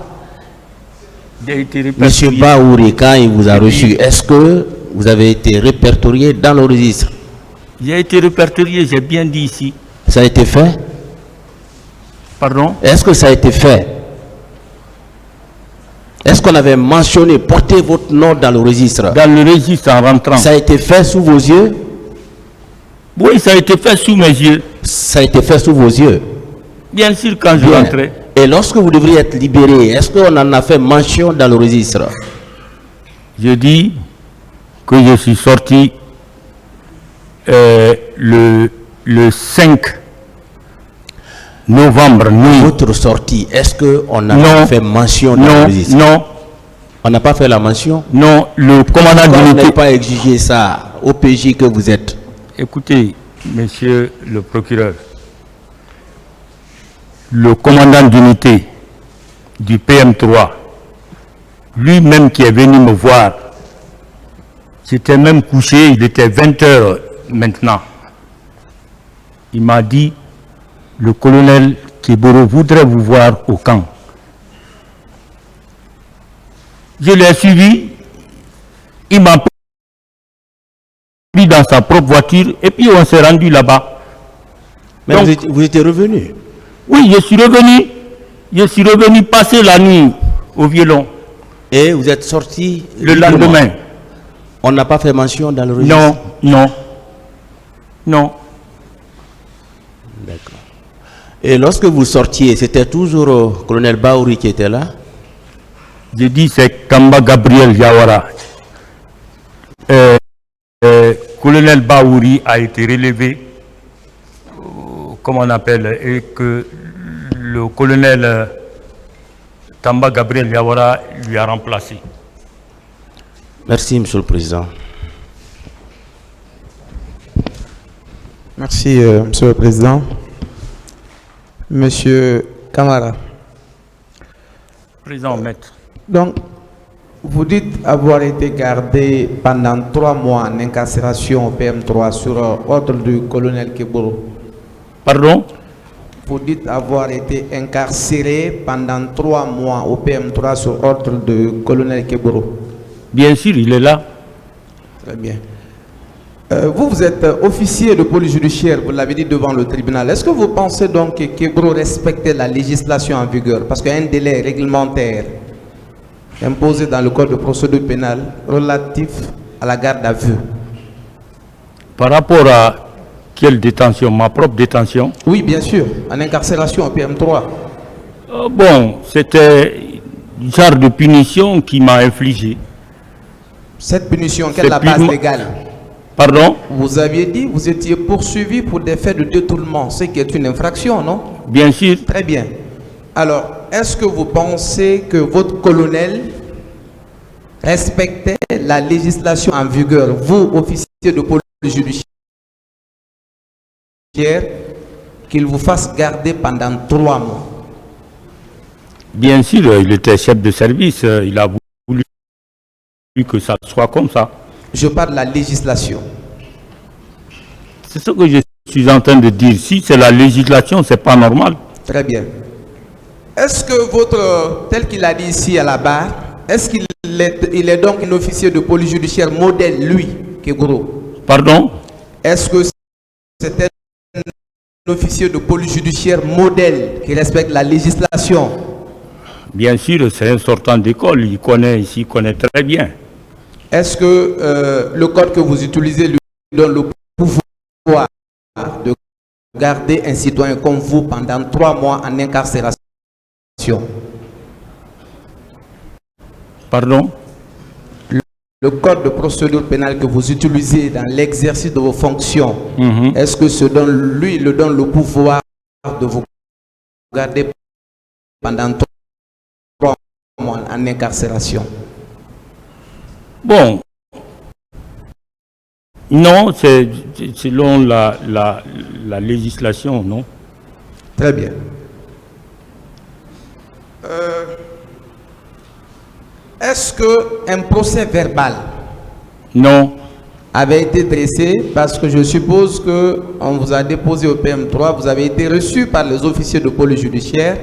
j'ai été Monsieur répertorié. Baouri, quand il vous a Oui. reçu, est-ce que vous avez été répertorié dans le registre? J'ai été répertorié, j'ai bien dit ici. Ça a été fait? Pardon? Est-ce que ça a été fait? Est-ce qu'on avait mentionné, porté votre nom dans le registre? Dans le registre en rentrant. Ça a été fait sous vos yeux? Oui, ça a été fait sous mes yeux. Ça a été fait sous vos yeux. Bien sûr, quand je Bien. rentrais. Et lorsque vous devriez être libéré, est-ce qu'on en a fait mention dans le registre? Je dis que je suis sorti le 5 novembre. nuit. Votre sortie, est-ce qu'on a Non. fait mention dans le Non, registre? non, On n'a pas fait la mention? non, le commandant Pourquoi on n'a d'unité. pas exigé ça au PJ que vous êtes? Écoutez, monsieur le procureur, le commandant d'unité du PM3, lui-même qui est venu me voir J'étais même couché, il était 20 h maintenant. Il m'a dit, le colonel Keboro voudrait vous voir au camp. Je l'ai suivi, il m'a pris dans sa propre voiture et puis on s'est rendu là-bas. Mais Donc, vous étiez revenu? oui, je suis revenu passer la nuit au violon. Et vous êtes sorti Le lendemain. On n'a pas fait mention dans le registre? Non, non, non. D'accord. Et lorsque vous sortiez, c'était toujours le colonel Baouri qui était là? Je dis c'est Kamba Gabriel Yawara. Colonel Baouri a été relevé, comme on appelle, et que le colonel Kamba Gabriel Yawara lui a remplacé. Merci, Monsieur le Président. Merci, Monsieur le Président. Monsieur Camara. Président maître. Donc, vous dites avoir été gardé pendant 3 mois en incarcération au PM3 sur ordre du colonel Keboro. Pardon? Vous dites avoir été incarcéré pendant 3 mois au PM3 sur ordre du colonel Keboro. Bien sûr, il est là. Très bien. Vous êtes officier de police judiciaire, vous l'avez dit devant le tribunal. Est-ce que vous pensez donc que Keboro respectait la législation en vigueur? Parce qu'il y a un délai réglementaire imposé dans le code de procédure pénale relatif à la garde à vue. Par rapport à quelle détention? Ma propre détention? Oui, bien sûr, en incarcération au PM3. Bon, c'était un genre de punition qui m'a infligé. Cette punition, quelle est la base légale? Pardon? Vous aviez dit que vous étiez poursuivi pour des faits de détournement, ce qui est une infraction, non? Bien sûr. Très bien. Alors, est-ce que vous pensez que votre colonel respectait la législation en vigueur, vous, officier de police judiciaire, qu'il vous fasse garder pendant 3 mois? Bien sûr, il était chef de service, il a voulu que ça soit comme ça. Je parle de la législation. C'est ce que je suis en train de dire. Si c'est la législation, c'est pas normal. Très bien. Est-ce que votre, tel qu'il a dit ici à la barre, est-ce qu'il est donc un officier de police judiciaire modèle, lui, Keboro? Pardon? Est-ce que c'était un officier de police judiciaire modèle qui respecte la législation? Bien sûr, c'est un sortant d'école, il connaît très bien. Est-ce que le code que vous utilisez lui donne le pouvoir de garder un citoyen comme vous pendant 3 mois en incarcération? Pardon? Le code de procédure pénale que vous utilisez dans l'exercice de vos fonctions, est-ce que ce donne, lui, le donne le pouvoir de vous garder pendant 3 mois en incarcération? Bon, non, c'est selon la législation, non? Très bien. Est-ce qu'un procès verbal Non. avait été dressé? Parce que je suppose qu'on vous a déposé au PM3, vous avez été reçu par les officiers de police judiciaire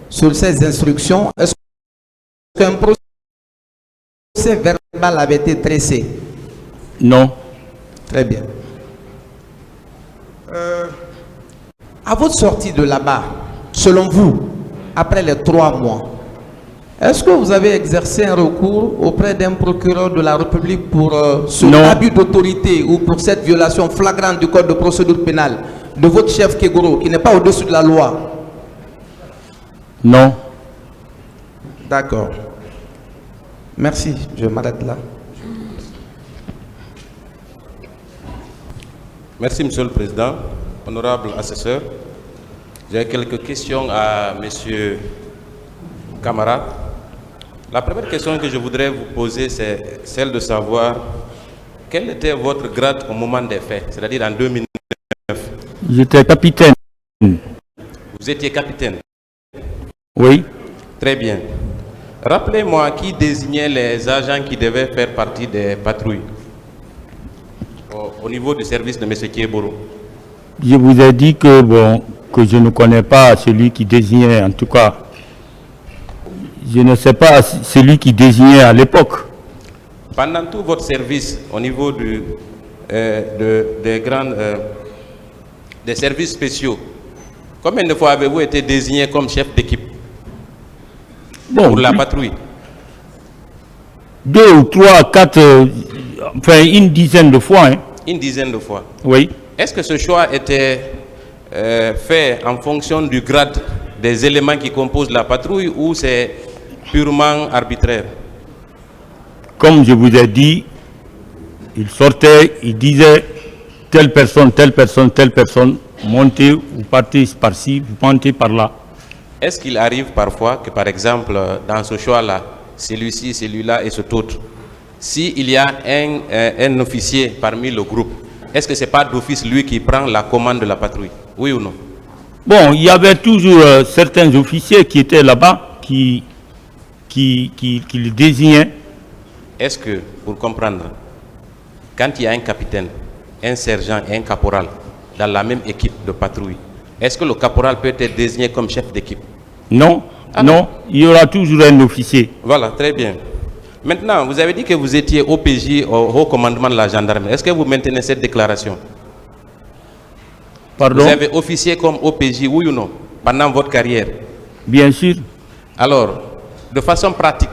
sur ces instructions. Est-ce qu'un procès verbal avait été dressé? Non. Très bien. À votre sortie de là-bas, selon vous, après les 3 mois, est-ce que vous avez exercé un recours auprès d'un procureur de la République pour ce abus d'autorité ou pour cette violation flagrante du code de procédure pénale de votre chef Keboro, qui n'est pas au-dessus de la loi? Non. D'accord. Merci, je m'arrête là. Merci, Monsieur le Président. Honorable assesseur, j'ai quelques questions à Monsieur Camara. La première question que je voudrais vous poser, c'est celle de savoir quel était votre grade au moment des faits, c'est-à-dire en 2009. J'étais capitaine. Vous étiez capitaine? Oui. Très bien. Rappelez-moi qui désignait les agents qui devaient faire partie des patrouilles. au niveau du service de M. Kieboro? Je vous ai dit que, bon, que je ne connais pas celui qui désignait, en tout cas. Je ne sais pas celui qui désignait à l'époque. Pendant tout votre service au niveau des services spéciaux, combien de fois avez-vous été désigné comme chef d'équipe pour la patrouille? 2 ou 3, 4, enfin une dizaine de fois. Hein. Une dizaine de fois. Oui. Est-ce que ce choix était fait en fonction du grade des éléments qui composent la patrouille ou c'est purement arbitraire? Comme je vous ai dit, il sortait, il disait telle personne, montez, vous partez par-ci, vous montez par-là. Est-ce qu'il arrive parfois que, par exemple, dans ce choix-là, celui-ci, celui-là et cet autre, s'il y a un officier parmi le groupe, est-ce que ce n'est pas d'office lui qui prend la commande de la patrouille? Oui ou non? Bon, il y avait toujours certains officiers qui étaient là-bas, qui le désignaient. Est-ce que, pour comprendre, quand il y a un capitaine, un sergent et un caporal dans la même équipe de patrouille, est-ce que le caporal peut être désigné comme chef d'équipe? Non, non, il y aura toujours un officier. Voilà, très bien. Maintenant, vous avez dit que vous étiez OPJ au haut commandement de la gendarmerie. Est-ce que vous maintenez cette déclaration? Pardon? Vous avez officié comme OPJ, oui ou non, pendant votre carrière? Bien sûr. Alors, de façon pratique,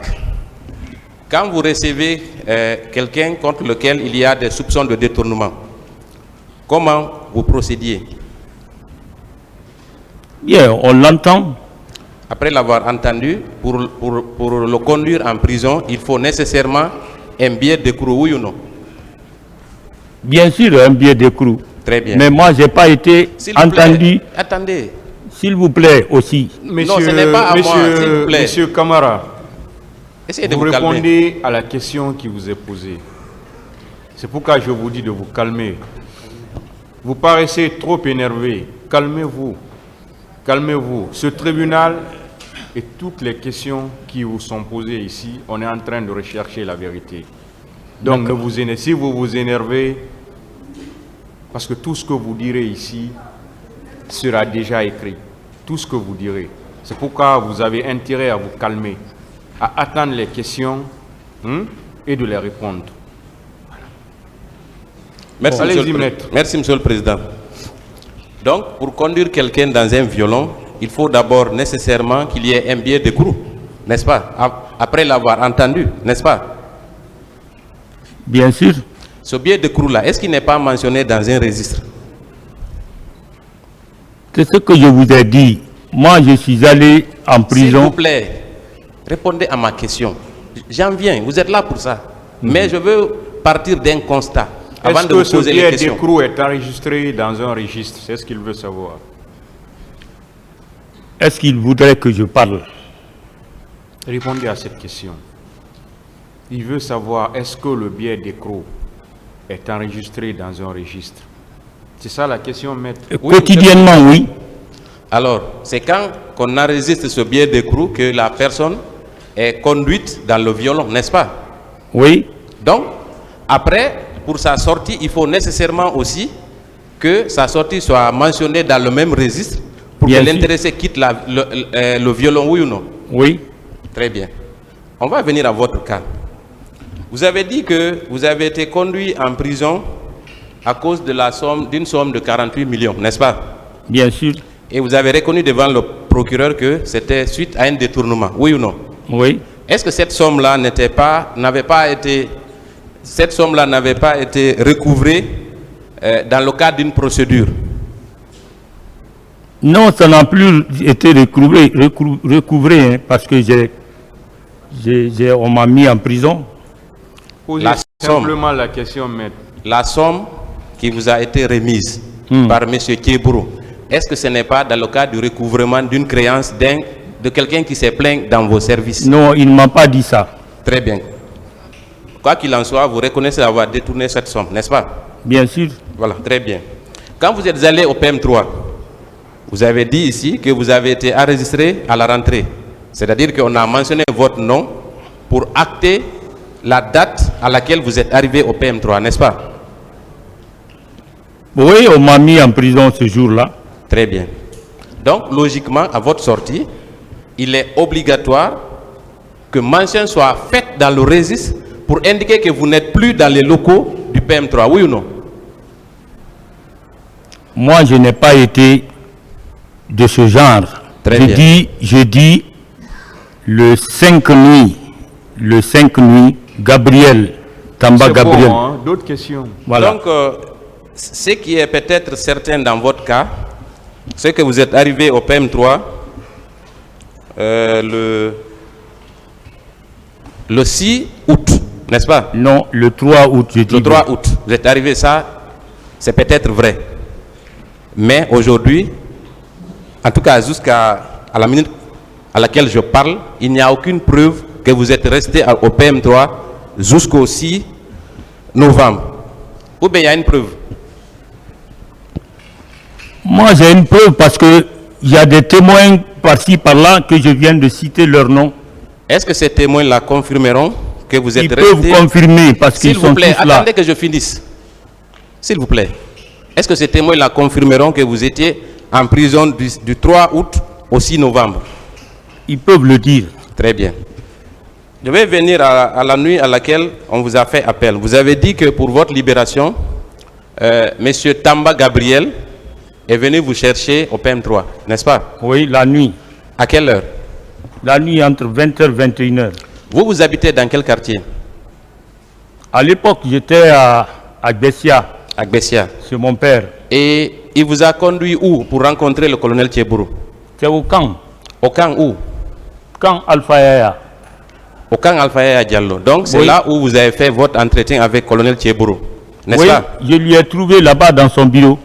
quand vous recevez quelqu'un contre lequel il y a des soupçons de détournement, comment vous procédiez? Bien, on l'entend. Après l'avoir entendu, pour le conduire en prison, il faut nécessairement un billet d'écrou, oui ou non? Bien sûr, un billet d'écrou. Très bien. Mais moi, je n'ai pas été entendu. Attendez. S'il vous plaît, aussi. Monsieur, non, ce n'est pas à moi, s'il vous plaît. Monsieur Camara, essayez de vous vous calmer. répondez à la question qui vous est posée. C'est pourquoi je vous dis de vous calmer. Vous paraissez trop énervé. Calmez-vous. Calmez-vous. Ce tribunal et toutes les questions qui vous sont posées ici, on est en train de rechercher la vérité. Donc, ne vous énervez. Si vous vous énervez, parce que tout ce que vous direz ici sera déjà écrit. Tout ce que vous direz. C'est pourquoi vous avez intérêt à vous calmer, à attendre les questions et de les répondre. Merci, Bon, Merci, Monsieur le Président. Donc, pour conduire quelqu'un dans un violon, il faut d'abord nécessairement qu'il y ait un billet d'écrou, n'est-ce pas? Après l'avoir entendu, n'est-ce pas? Bien sûr. Ce billet d'écrou-là, est-ce qu'il n'est pas mentionné dans un registre? C'est ce que je vous ai dit. Moi, je suis allé en prison. S'il vous plaît, répondez à ma question. J'en viens, vous êtes là pour ça. Mais je veux partir d'un constat. Avant de vous poser les questions. Est-ce que ce billet d'écrou est enregistré dans un registre? C'est ce qu'il veut savoir. Est-ce qu'il voudrait que je parle? Répondez à cette question. Il veut savoir, est-ce que le billet d'écrou est enregistré dans un registre? C'est ça la question, maître? Quotidiennement, oui. Alors, c'est quand on enregistre ce billet d'écrou que la personne est conduite dans le violon, n'est-ce pas? Oui. Donc, après, pour sa sortie, il faut nécessairement aussi que sa sortie soit mentionnée dans le même registre pour que l'intéressé quitte le violon, oui ou non? Oui. Très bien. On va venir à votre cas. Vous avez dit que vous avez été conduit en prison à cause de d'une somme de 48 millions, n'est-ce pas? Bien sûr. Et vous avez reconnu devant le procureur que c'était suite à un détournement, oui ou non? Oui. Est-ce que cette somme-là n'avait pas été recouvrée dans le cadre d'une procédure? Non, ça n'a plus été recouvré hein, parce que on m'a mis en prison. Posez simplement la question, maître. La somme qui vous a été remise par M. Kieboro, est-ce que ce n'est pas dans le cadre du recouvrement d'une créance de quelqu'un qui s'est plaint dans vos services? Non, il ne m'a pas dit ça. Très bien. Quoi qu'il en soit, vous reconnaissez avoir détourné cette somme, n'est-ce pas? Bien sûr. Voilà, très bien. Quand vous êtes allé au PM3, vous avez dit ici que vous avez été enregistré à la rentrée. C'est-à-dire qu'on a mentionné votre nom pour acter la date à laquelle vous êtes arrivé au PM3, n'est-ce pas? Oui, on m'a mis en prison ce jour-là. Très bien. Donc, logiquement, à votre sortie, il est obligatoire que mention soit faite dans le registre pour indiquer que vous n'êtes plus dans les locaux du PM3, oui ou non? Moi, je n'ai pas été de ce genre. Très bien. Je dis le 5 nuit, Gabriel, Tamba C'est Gabriel. bon, hein? D'autres questions? Voilà. Donc, ce qui est peut-être certain dans votre cas, c'est que vous êtes arrivé au PM3 le 6 août, n'est-ce pas? Non, le 3 août, je dis. Le 3 août. Vous êtes arrivé, ça, c'est peut-être vrai. Mais aujourd'hui, en tout cas jusqu'à la minute à laquelle je parle, il n'y a aucune preuve que vous êtes resté au PM3 jusqu'au 6 novembre. Ou bien il y a une preuve? Moi, j'ai une preuve parce qu'il y a des témoins par-ci, par-là que je viens de citer leur nom. Est-ce que ces témoins la confirmeront que vous êtes Ils resté? peuvent confirmer parce qu'ils S'il vous sont plaît, tous là. attendez que je finisse. S'il vous plaît. Est-ce que ces témoins la confirmeront que vous étiez en prison du 3 août au 6 novembre? Ils peuvent le dire. Très bien. Je vais venir à la nuit à laquelle on vous a fait appel. Vous avez dit que pour votre libération, Monsieur Tamba Gabriel est venu vous chercher au PM3, n'est-ce pas? Oui, la nuit. À quelle heure? La nuit entre 20h et 21h. Vous habitez dans quel quartier? À l'époque, j'étais à Bessia, À Gbessia. chez mon père. Et il vous a conduit où pour rencontrer le colonel Tchebourou? C'est au camp. Au camp où? Camp Alpha Yaya. Au camp Alpha Yaya Diallo. Donc c'est Oui. là où vous avez fait votre entretien avec le colonel Tchebourou, n'est-ce Oui, pas? je lui ai trouvé là-bas dans son bureau.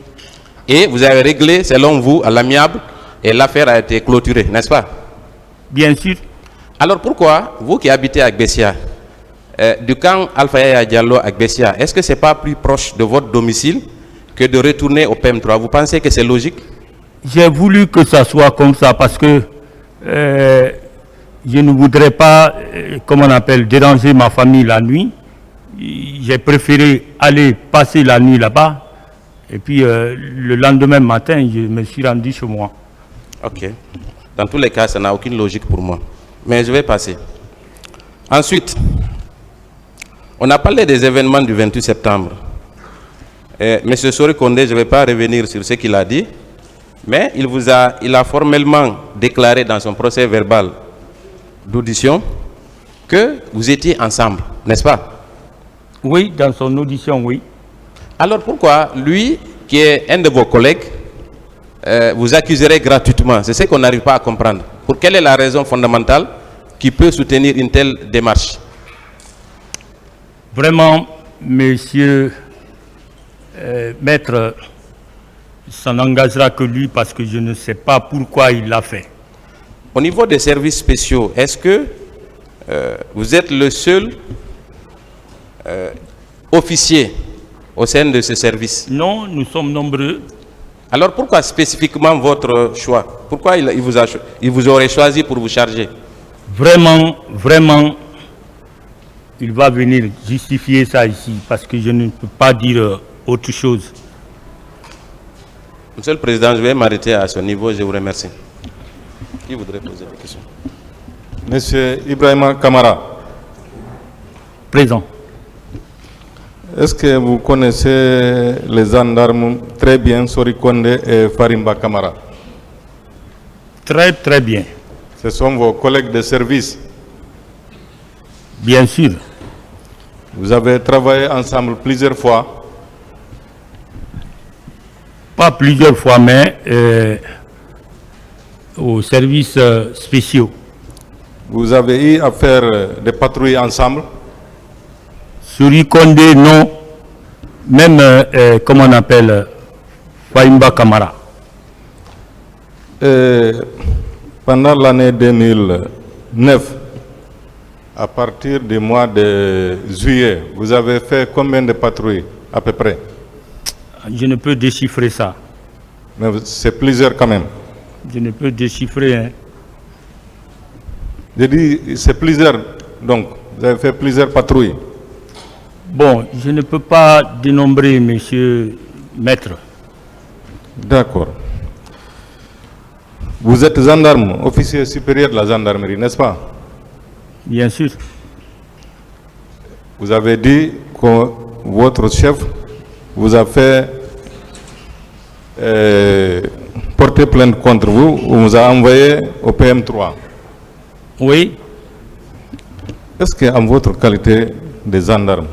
Et vous avez réglé, selon vous, à l'amiable, et l'affaire a été clôturée, n'est-ce pas? Bien sûr. Alors pourquoi, vous qui habitez à Gbessia, du camp Alpha Yaya Diallo à Gbessia, est-ce que ce n'est pas plus proche de votre domicile que de retourner au PM3? Vous pensez que c'est logique? J'ai voulu que ça soit comme ça parce que je ne voudrais pas, comment on appelle, déranger ma famille la nuit. J'ai préféré aller passer la nuit là-bas. Et puis le lendemain matin, je me suis rendu chez moi. Ok. Dans tous les cas, ça n'a aucune logique pour moi. Mais je vais passer. Ensuite, on a parlé des événements du 28 septembre. Monsieur Sori Kondé, je ne vais pas revenir sur ce qu'il a dit, mais il a formellement déclaré dans son procès verbal d'audition que vous étiez ensemble, n'est-ce pas? Oui, dans son audition, oui. Alors pourquoi lui, qui est un de vos collègues, vous accuserait gratuitement? C'est ce qu'on n'arrive pas à comprendre. Pour quelle est la raison fondamentale qui peut soutenir une telle démarche? Vraiment, monsieur maître, ça n'engagera que lui parce que je ne sais pas pourquoi il l'a fait. Au niveau des services spéciaux, est-ce que vous êtes le seul officier au sein de ce service? Non, nous sommes nombreux. Alors pourquoi spécifiquement votre choix? Pourquoi il vous aurait choisi pour vous charger? Vraiment, vraiment, il va venir justifier ça ici parce que je ne peux pas dire autre chose. Monsieur le Président, je vais m'arrêter à ce niveau. Je vous remercie. Qui voudrait poser des questions? Monsieur Ibrahima Kamara, Présent. est-ce que vous connaissez les gendarmes très bien, Sori Kondé et Farimba Kamara? Très, très bien. Ce sont vos collègues de service. Bien sûr. Vous avez travaillé ensemble plusieurs fois. Pas plusieurs fois, mais aux services spéciaux. Vous avez eu à faire des patrouilles ensemble. Suri Kondé, non. Même, comment on appelle, Faimba Kamara. Et pendant l'année 2009, à partir du mois de juillet, vous avez fait combien de patrouilles à peu près? Je ne peux déchiffrer ça. Mais c'est plusieurs quand même. Je ne peux déchiffrer. Hein. J'ai dit c'est plusieurs, donc vous avez fait plusieurs patrouilles. Bon, je ne peux pas dénombrer, monsieur maître. D'accord. Vous êtes gendarme, officier supérieur de la gendarmerie, n'est-ce pas? Bien sûr. Vous avez dit que votre chef vous a fait porter plainte contre vous, ou vous a envoyé au PM3. Oui. Est-ce qu'en votre qualité de gendarme,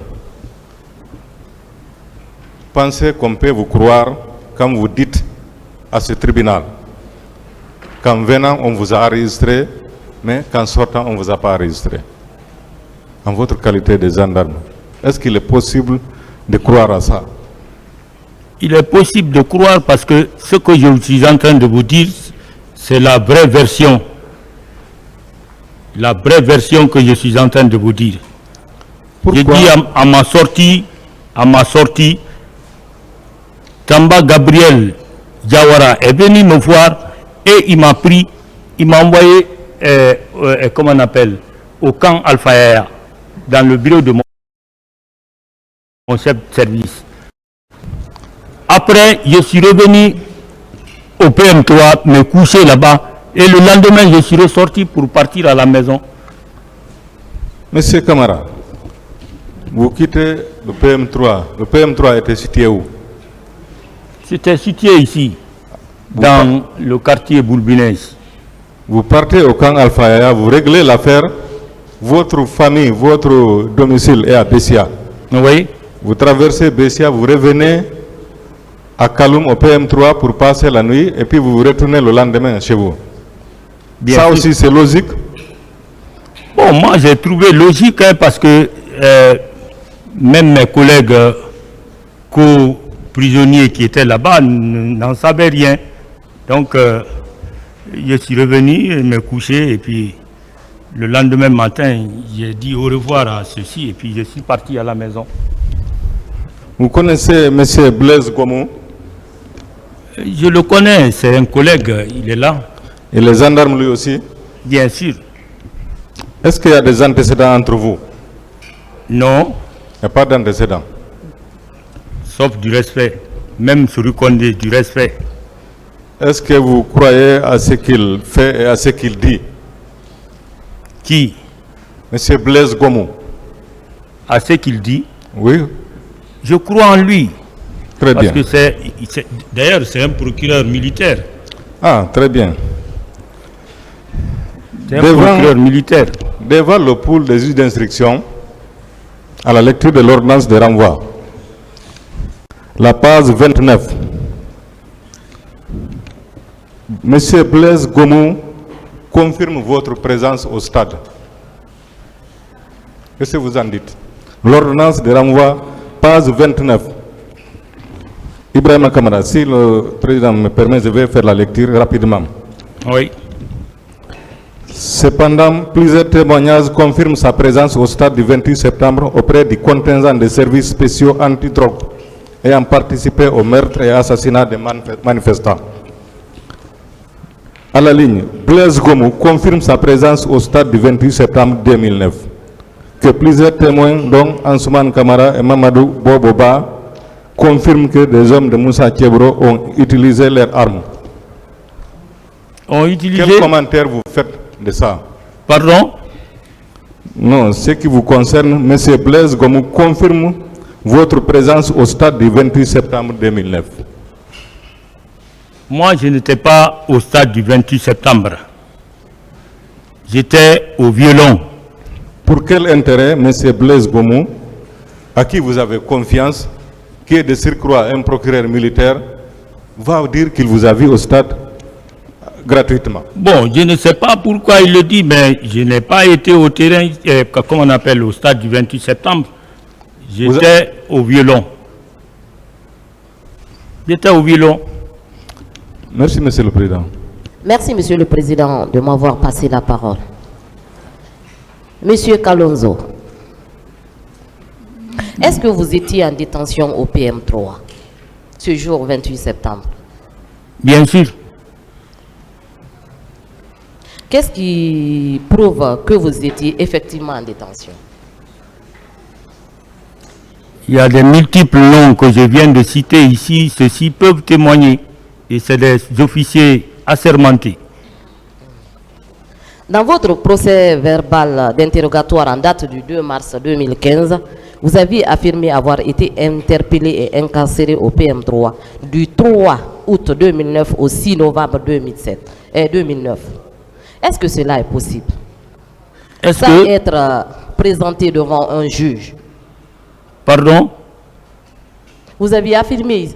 pensez qu'on peut vous croire quand vous dites à ce tribunal qu'en venant on vous a enregistré, mais qu'en sortant on ne vous a pas enregistré? En votre qualité de gendarme, est-ce qu'il est possible de croire à ça? Il est possible de croire parce que ce que je suis en train de vous dire, c'est la vraie version. La vraie version que je suis en train de vous dire. J'ai dit à ma sortie, Tamba Gabriel Diawara est venu me voir et il m'a envoyé, comment on appelle, au camp Alpha Yaya, dans le bureau de mon chef de service. Après, je suis revenu au PM3, me coucher là-bas, et le lendemain, je suis ressorti pour partir à la maison. Monsieur Camara, vous quittez le PM3. Le PM3 était situé où? C'était situé ici, dans le quartier Boulbinès. Vous partez au camp Alpha Yaya, vous réglez l'affaire, votre famille, votre domicile est à Bessia. Oui. Vous traversez Bessia, vous revenez à Kaloum au PM3 pour passer la nuit et puis vous vous retournez le lendemain chez vous. Bien ça sûr. aussi c'est logique? Bon, moi j'ai trouvé logique parce que même mes collègues co-prisonniers qui étaient là-bas n'en savaient rien. Donc je suis revenu me coucher et puis le lendemain matin j'ai dit au revoir à ceux-ci et puis je suis parti à la maison. Vous connaissez M. Blaise Gomou? Je le connais, c'est un collègue, il est là. Et les gendarmes lui aussi? Bien sûr. Est-ce qu'il y a des antécédents entre vous? Non. Il n'y a pas d'antécédents? Sauf du respect. Même sur Condé, du respect. Est-ce que vous croyez à ce qu'il fait et à ce qu'il dit? Qui? M. Blaise Gomou. À ce qu'il dit? Oui. Je crois en lui. Très bien. Parce que d'ailleurs, c'est un procureur militaire. Ah, très bien. C'est un procureur militaire. Devant le pool des juges d'instruction, à la lecture de l'ordonnance de renvoi, la page 29, M. Blaise Gomou confirme votre présence au stade. Qu'est-ce que vous en dites? L'ordonnance de renvoi, page 29. Ibrahim Kamara, si le président me permet, je vais faire la lecture rapidement. Oui. Cependant, plusieurs témoignages confirment sa présence au stade du 28 septembre auprès du contingent des services spéciaux anti-drogue ayant participé au meurtre et assassinat des manifestants. À la ligne, Blaise Gomou confirme sa présence au stade du 28 septembre 2009. Que plusieurs témoins, dont Ansouman Kamara et Mamadou Boboba, confirment que des hommes de Moussa Thiebro ont utilisé leurs armes. Ont utilisé... Quel commentaire vous faites de ça? Pardon? Non, ce qui vous concerne, M. Blaise Gomou confirme votre présence au stade du 28 septembre 2009. Moi, je n'étais pas au stade du 28 septembre. J'étais au violon. Pour quel intérêt, M. Blaise Gomou, à qui vous avez confiance, qui est de surcroît un procureur militaire, va vous dire qu'il vous a vu au stade gratuitement? Bon, je ne sais pas pourquoi il le dit, mais je n'ai pas été au terrain, comment on appelle, au stade du 28 septembre. J'étais au violon. J'étais au violon. Merci, Monsieur le Président. Merci, Monsieur le Président, de m'avoir passé la parole. Monsieur Kalonzo, est-ce que vous étiez en détention au PM3 ce jour 28 septembre? Bien sûr. Qu'est-ce qui prouve que vous étiez effectivement en détention? Il y a des multiples noms que je viens de citer ici, ceux-ci peuvent témoigner, et c'est des officiers assermentés. Dans votre procès verbal d'interrogatoire en date du 2 mars 2015, vous avez affirmé avoir été interpellé et incarcéré au PM3 du 3 août 2009 au 6 novembre 2009. Est-ce que cela est possible? Sans être présenté devant un juge? Pardon? Vous avez affirmé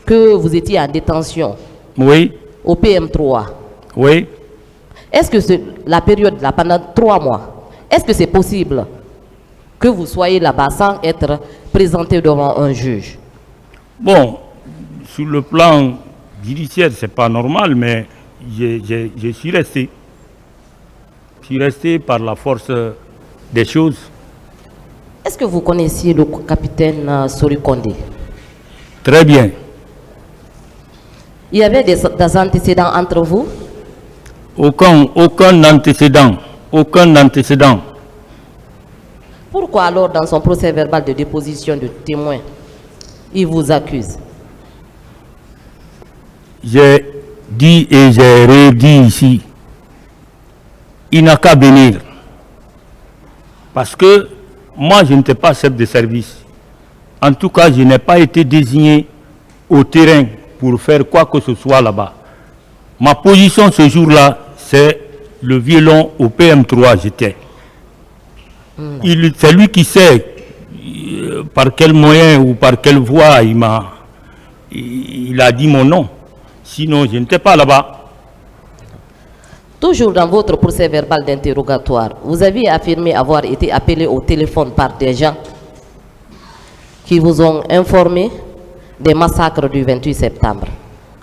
que vous étiez en détention. Oui. Au PM3. Oui. Est-ce que la période là, pendant 3 mois, est-ce que c'est possible que vous soyez là-bas sans être présenté devant un juge? Bon, sur le plan judiciaire, c'est pas normal, mais je suis resté. Je suis resté par la force des choses. Est-ce que vous connaissiez le capitaine Sori Kondé? Très bien. Il y avait des antécédents entre vous? Aucun antécédent. Aucun antécédent. Pourquoi alors dans son procès verbal de déposition de témoins, il vous accuse? J'ai dit et j'ai redit ici, il n'a qu'à venir. Parce que moi, je n'étais pas chef de service. En tout cas, je n'ai pas été désigné au terrain pour faire quoi que ce soit là-bas. Ma position ce jour-là, c'est le violon au PM3, j'étais. C'est lui qui sait par quel moyen ou par quelle voie il a dit mon nom. Sinon, je n'étais pas là-bas. Toujours dans votre procès verbal d'interrogatoire, vous avez affirmé avoir été appelé au téléphone par des gens qui vous ont informé des massacres du 28 septembre.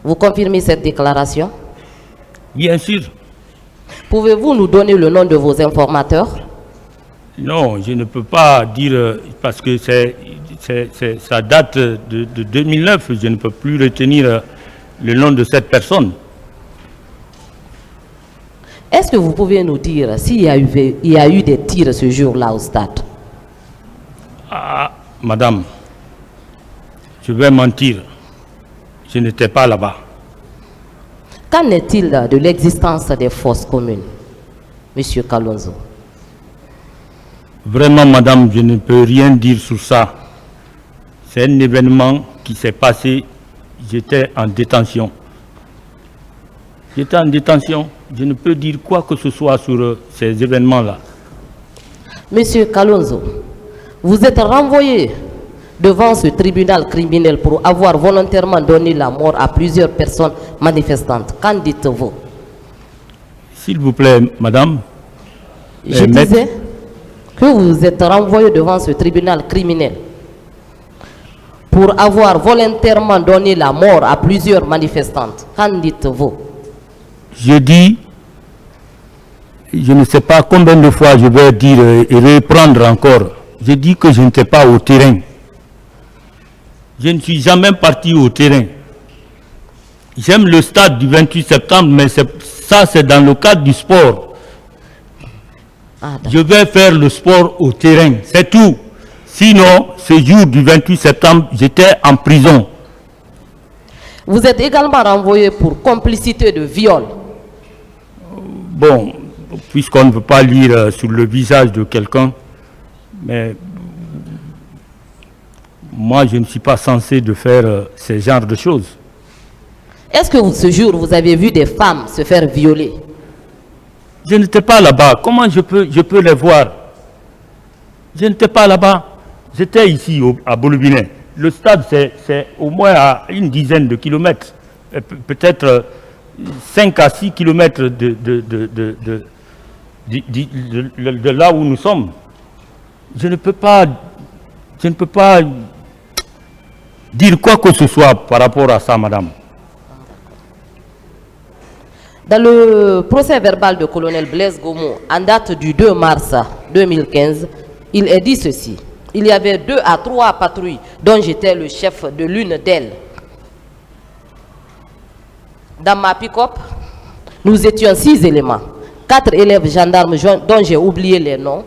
Vous confirmez cette déclaration? Bien sûr. Pouvez-vous nous donner le nom de vos informateurs? Non, je ne peux pas dire, parce que ça date de 2009, je ne peux plus retenir le nom de cette personne. Est-ce que vous pouvez nous dire s'il y a eu des tirs ce jour-là au stade? Ah, madame, je vais mentir. Je n'étais pas là-bas. Qu'en est-il de l'existence des fosses communes, Monsieur Kalonzo? Vraiment, madame, je ne peux rien dire sur ça. C'est un événement qui s'est passé. J'étais en détention. J'étais en détention. Je ne peux dire quoi que ce soit sur ces événements-là. Monsieur Kalonzo, vous êtes renvoyé devant ce tribunal criminel pour avoir volontairement donné la mort à plusieurs personnes manifestantes. Qu'en dites-vous? S'il vous plaît, madame. Je disais que vous êtes renvoyé devant ce tribunal criminel pour avoir volontairement donné la mort à plusieurs manifestantes. Qu'en dites-vous? Je dis, je ne sais pas combien de fois je vais dire et reprendre encore. Je dis que je n'étais pas au terrain. Je ne suis jamais parti au terrain. J'aime le stade du 28 septembre, mais ça c'est dans le cadre du sport. Je vais faire le sport au terrain, c'est tout. Sinon, ce jour du 28 septembre, j'étais en prison. Vous êtes également renvoyé pour complicité de viol. Bon, puisqu'on ne veut pas lire sur le visage de quelqu'un, mais moi, je ne suis pas censé de faire ce genre de choses. Est-ce que ce jour, vous avez vu des femmes se faire violer? Je n'étais pas là-bas. Comment je peux les voir? Je n'étais pas là-bas. J'étais ici, à Bolobinet. Le stade, c'est au moins à une dizaine de kilomètres. Peut-être 5 à 6 kilomètres de là où nous sommes. Je ne peux pas dire quoi que ce soit par rapport à ça, madame. Dans le procès verbal de colonel Blaise Gomo, en date du 2 mars 2015, il est dit ceci. Il y avait 2 à 3 patrouilles dont j'étais le chef de l'une d'elles. Dans ma pick-up, nous étions 6 éléments. 4 élèves gendarmes dont j'ai oublié les noms.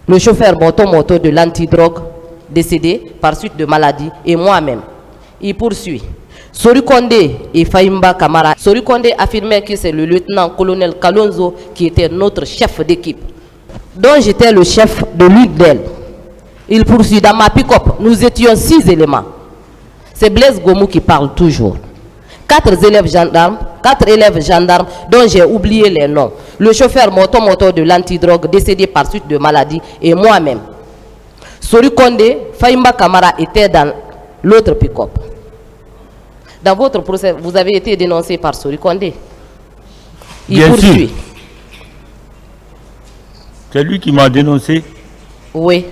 Le chauffeur moto de l'antidrogue, décédé par suite de maladie, et moi-même. Il poursuit. Sori Kondé et Fahimba Kamara. Sori Kondé affirmait que c'est le lieutenant-colonel Kalonzo qui était notre chef d'équipe, dont j'étais le chef de l'une d'elles. Il poursuit. Dans ma pick-up, nous étions 6 éléments. C'est Blaise Gomou qui parle toujours. 4 élèves gendarmes dont j'ai oublié les noms. Le chauffeur moto de l'antidrogue décédé par suite de maladie et moi-même. Sori Kondé, Fahimba Kamara étaient dans l'autre pick-up. Dans votre procès, vous avez été dénoncé par Sori Kondé. Il poursuit. C'est lui qui m'a dénoncé. Oui.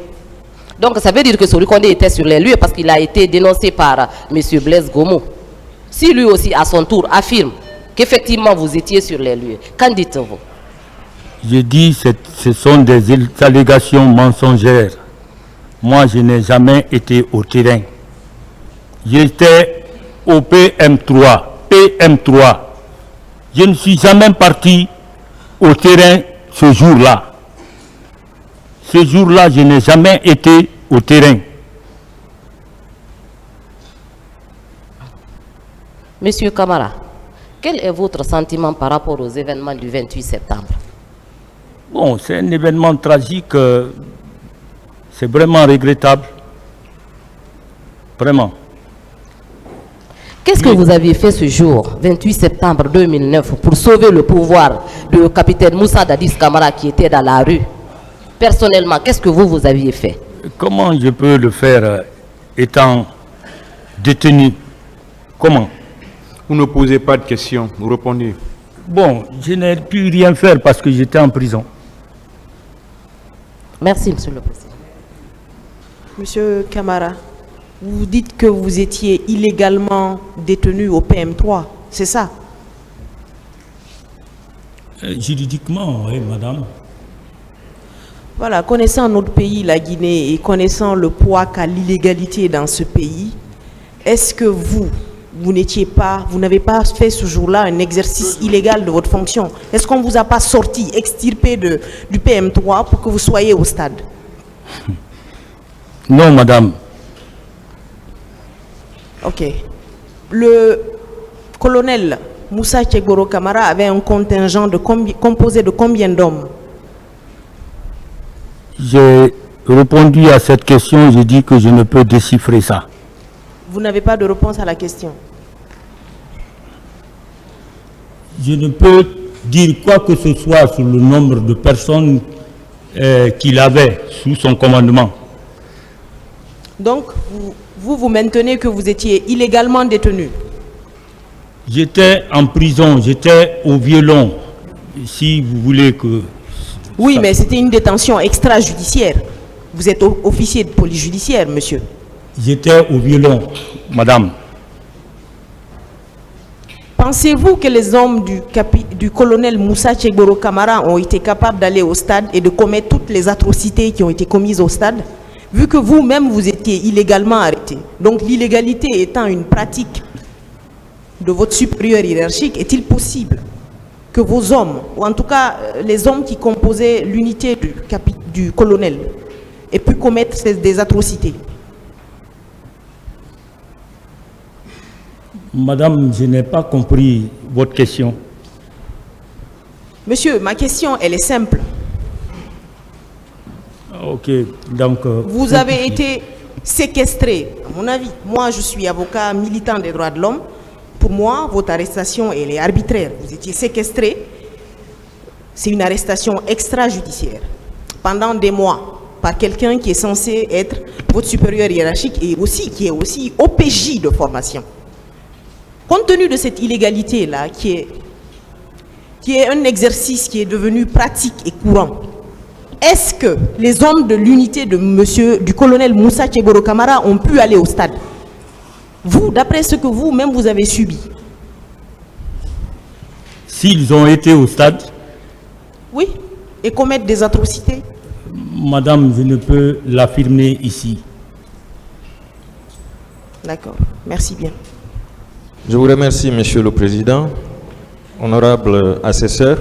Donc ça veut dire que Sori Kondé était sur les lieux parce qu'il a été dénoncé par M. Blaise Gomou. Si lui aussi, à son tour, affirme qu'effectivement vous étiez sur les lieux, qu'en dites-vous? Je dis que ce sont des allégations mensongères. Moi, je n'ai jamais été au terrain. J'étais au PM3. PM3. Je ne suis jamais parti au terrain ce jour-là. Ce jour-là, je n'ai jamais été au terrain. Monsieur Kamara, quel est votre sentiment par rapport aux événements du 28 septembre? Bon, c'est un événement tragique. C'est vraiment regrettable. Vraiment. Qu'est-ce que vous aviez fait ce jour, 28 septembre 2009, pour sauver le pouvoir du capitaine Moussa Dadis Kamara qui était dans la rue? Personnellement, qu'est-ce que vous aviez fait? Comment je peux le faire étant détenu? Comment? Vous ne posez pas de questions, vous répondez. Bon, je n'ai pu rien faire parce que j'étais en prison. Merci, Monsieur le Président. Monsieur Kamara, vous dites que vous étiez illégalement détenu au PM3, c'est ça? Juridiquement, oui, madame. Voilà, connaissant notre pays, la Guinée, et connaissant le poids qu'a l'illégalité dans ce pays, est-ce que vous n'avez pas fait ce jour-là un exercice illégal de votre fonction? Est-ce qu'on ne vous a pas sorti, extirpé du PM3 pour que vous soyez au stade? Non, madame. Ok. Le colonel Moussa Tchegboro Kamara avait un contingent composé de combien d'hommes? J'ai répondu à cette question, j'ai dit que je ne peux déchiffrer ça. Vous n'avez pas de réponse à la question? Je ne peux dire quoi que ce soit sur le nombre de personnes qu'il avait sous son commandement. Donc, vous maintenez que vous étiez illégalement détenu? J'étais en prison, j'étais au violon, si vous voulez que... Oui, ça... mais c'était une détention extrajudiciaire. Vous êtes officier de police judiciaire, monsieur. J'étais au violon, madame. Pensez-vous que les hommes du colonel Moussa Tchegboro Kamara ont été capables d'aller au stade et de commettre toutes les atrocités qui ont été commises au stade, vu que vous-même vous étiez illégalement arrêté? Donc l'illégalité étant une pratique de votre supérieur hiérarchique, est-il possible que vos hommes, ou en tout cas les hommes qui composaient l'unité du colonel, aient pu commettre des atrocités? Madame, je n'ai pas compris votre question. Monsieur, ma question, elle est simple. Ok, donc... vous avez été séquestré, à mon avis. Moi, je suis avocat militant des droits de l'homme. Pour moi, votre arrestation, elle est arbitraire. Vous étiez séquestré. C'est une arrestation extrajudiciaire. Pendant des mois, par quelqu'un qui est censé être votre supérieur hiérarchique et aussi, qui est aussi OPJ de formation. Compte tenu de cette illégalité-là, qui est un exercice qui est devenu pratique et courant, est-ce que les hommes de l'unité du colonel Moussa Tchegboro Kamara ont pu aller au stade? Vous, d'après ce que vous-même vous avez subi? S'ils ont été au stade? Oui, et commettre des atrocités? Madame, je ne peux l'affirmer ici. D'accord, merci bien. Je vous remercie, Monsieur le Président, honorable assesseur,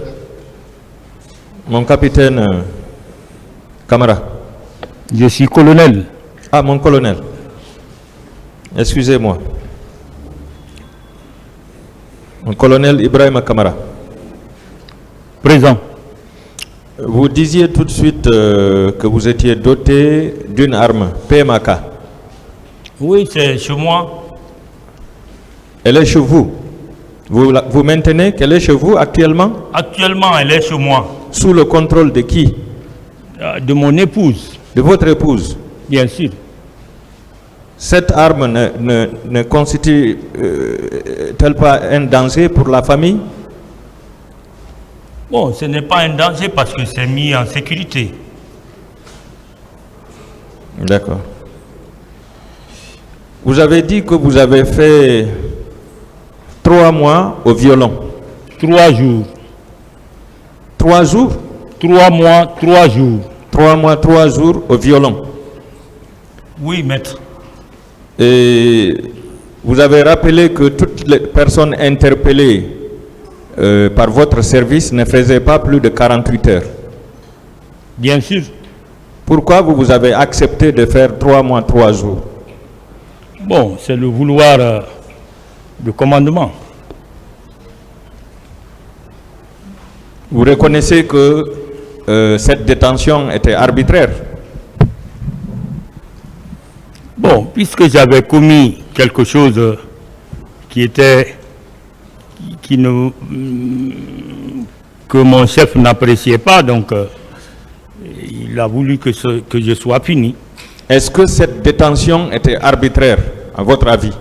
mon capitaine Kamara. Je suis colonel. Ah, mon colonel. Excusez-moi. Mon colonel Ibrahim Kamara. Présent. Vous disiez tout de suite que vous étiez doté d'une arme, PMAK. Oui, c'est chez moi. Elle est chez vous. Vous maintenez qu'elle est chez vous actuellement? Actuellement, elle est chez moi. Sous le contrôle de qui? De mon épouse. De votre épouse? Bien sûr. Cette arme ne constitue-t-elle pas un danger pour la famille? Bon, ce n'est pas un danger parce que c'est mis en sécurité. D'accord. Vous avez dit que vous avez fait 3 mois au violon. 3 jours. 3 jours? 3 mois, 3 jours. 3 mois, 3 jours au violon. Oui, maître. Et vous avez rappelé que toutes les personnes interpellées par votre service ne faisaient pas plus de 48 heures. Bien sûr. Pourquoi vous avez accepté de faire 3 mois, 3 jours? Bon, c'est le vouloir du commandement. Vous reconnaissez que cette détention était arbitraire? Bon, puisque j'avais commis quelque chose que mon chef n'appréciait pas, donc il a voulu que je sois puni. Est-ce que cette détention était arbitraire, à votre avis?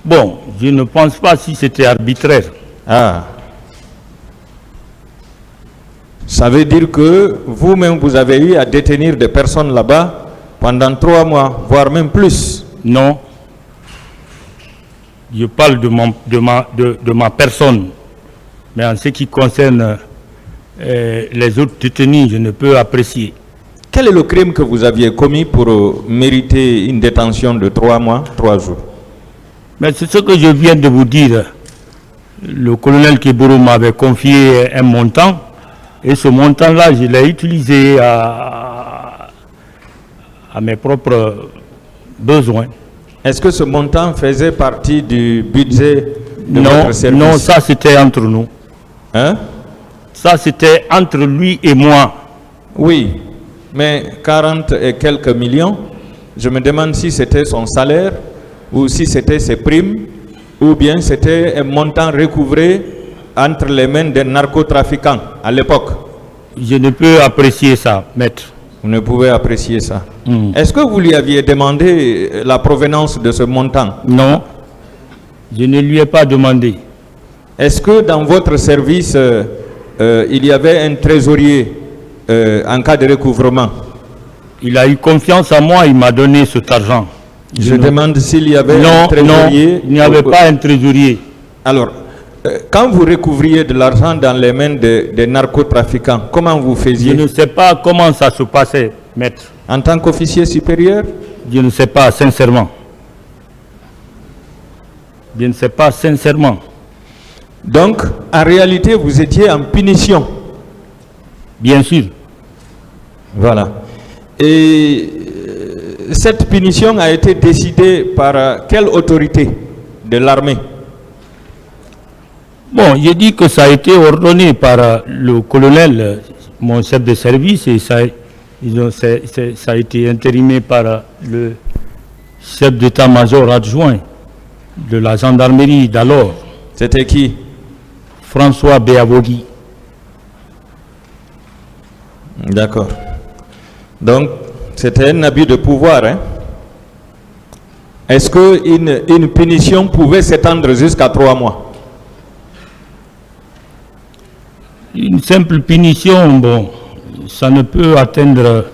Bon, je ne pense pas si c'était arbitraire. Ah. Ça veut dire que vous-même, vous avez eu à détenir des personnes là-bas pendant 3 mois, voire même plus? Non. Je parle de ma personne. Mais en ce qui concerne les autres détenus, je ne peux apprécier. Quel est le crime que vous aviez commis pour mériter une détention de 3 mois, 3 jours? Mais c'est ce que je viens de vous dire. Le colonel Kiburu m'avait confié un montant, et ce montant-là, je l'ai utilisé à mes propres besoins. Est-ce que ce montant faisait partie du budget de votre service? Non, ça c'était entre nous. Hein? Ça c'était entre lui et moi. Oui, mais 40 et quelques millions, je me demande si c'était son salaire, ou si c'était ses primes, ou bien c'était un montant recouvré entre les mains des narcotrafiquants à l'époque. Je ne peux apprécier ça, maître. Vous ne pouvez apprécier ça. Est-ce que vous lui aviez demandé la provenance de ce montant? Non, je ne lui ai pas demandé. Est-ce que dans votre service, il y avait un trésorier en cas de recouvrement? Il a eu confiance en moi, il m'a donné cet argent. Je demande s'il y avait un trésorier. Non, il n'y avait pas un trésorier. Alors, quand vous recouvriez de l'argent dans les mains des narcotrafiquants, comment vous faisiez? Je ne sais pas comment ça se passait, maître. En tant qu'officier supérieur? Je ne sais pas, sincèrement. Je ne sais pas, sincèrement. Donc, en réalité, vous étiez en punition? Bien sûr. Voilà. Et cette punition a été décidée par quelle autorité de l'armée? Bon, j'ai dit que ça a été ordonné par le colonel, mon chef de service, et ça a été intérimé par le chef d'état-major adjoint de la gendarmerie d'alors. C'était qui? François Béavogui. D'accord. Donc, c'était un abus de pouvoir, hein? Est-ce qu'une punition pouvait s'étendre jusqu'à 3 mois? Une simple punition, bon, ça ne peut atteindre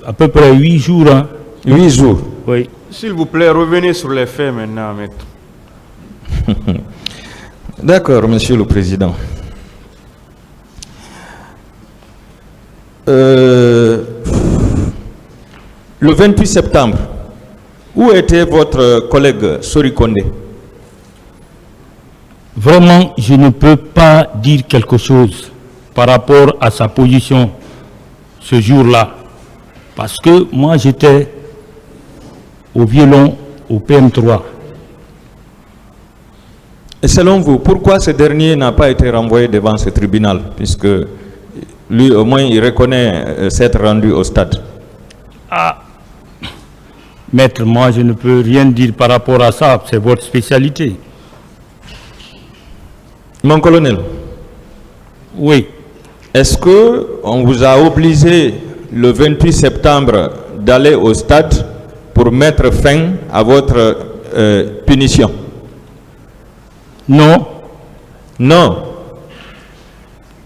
à peu près 8 jours. Hein. 8 jours? Oui. S'il vous plaît, revenez sur les faits maintenant, maître. D'accord, Monsieur le Président. Le 28 septembre, où était votre collègue Sori Kondé? Vraiment, je ne peux pas dire quelque chose par rapport à sa position ce jour-là. Parce que moi, j'étais au violon, au PM3. Et selon vous, pourquoi ce dernier n'a pas été renvoyé devant ce tribunal, puisque lui, au moins, il reconnaît s'être rendu au stade? Ah, maître, moi, je ne peux rien dire par rapport à ça, c'est votre spécialité. Mon colonel. Oui. Est-ce qu'on vous a obligé le 28 septembre d'aller au stade pour mettre fin à votre punition? Non. Non.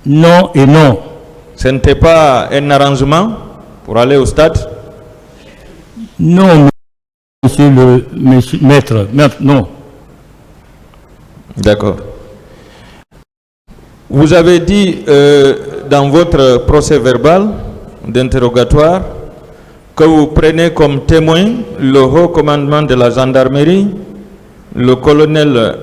Non et non. Ce n'était pas un arrangement pour aller au stade? Non, monsieur le maître, non. D'accord. Vous avez dit dans votre procès verbal d'interrogatoire que vous prenez comme témoin le haut commandement de la gendarmerie, le colonel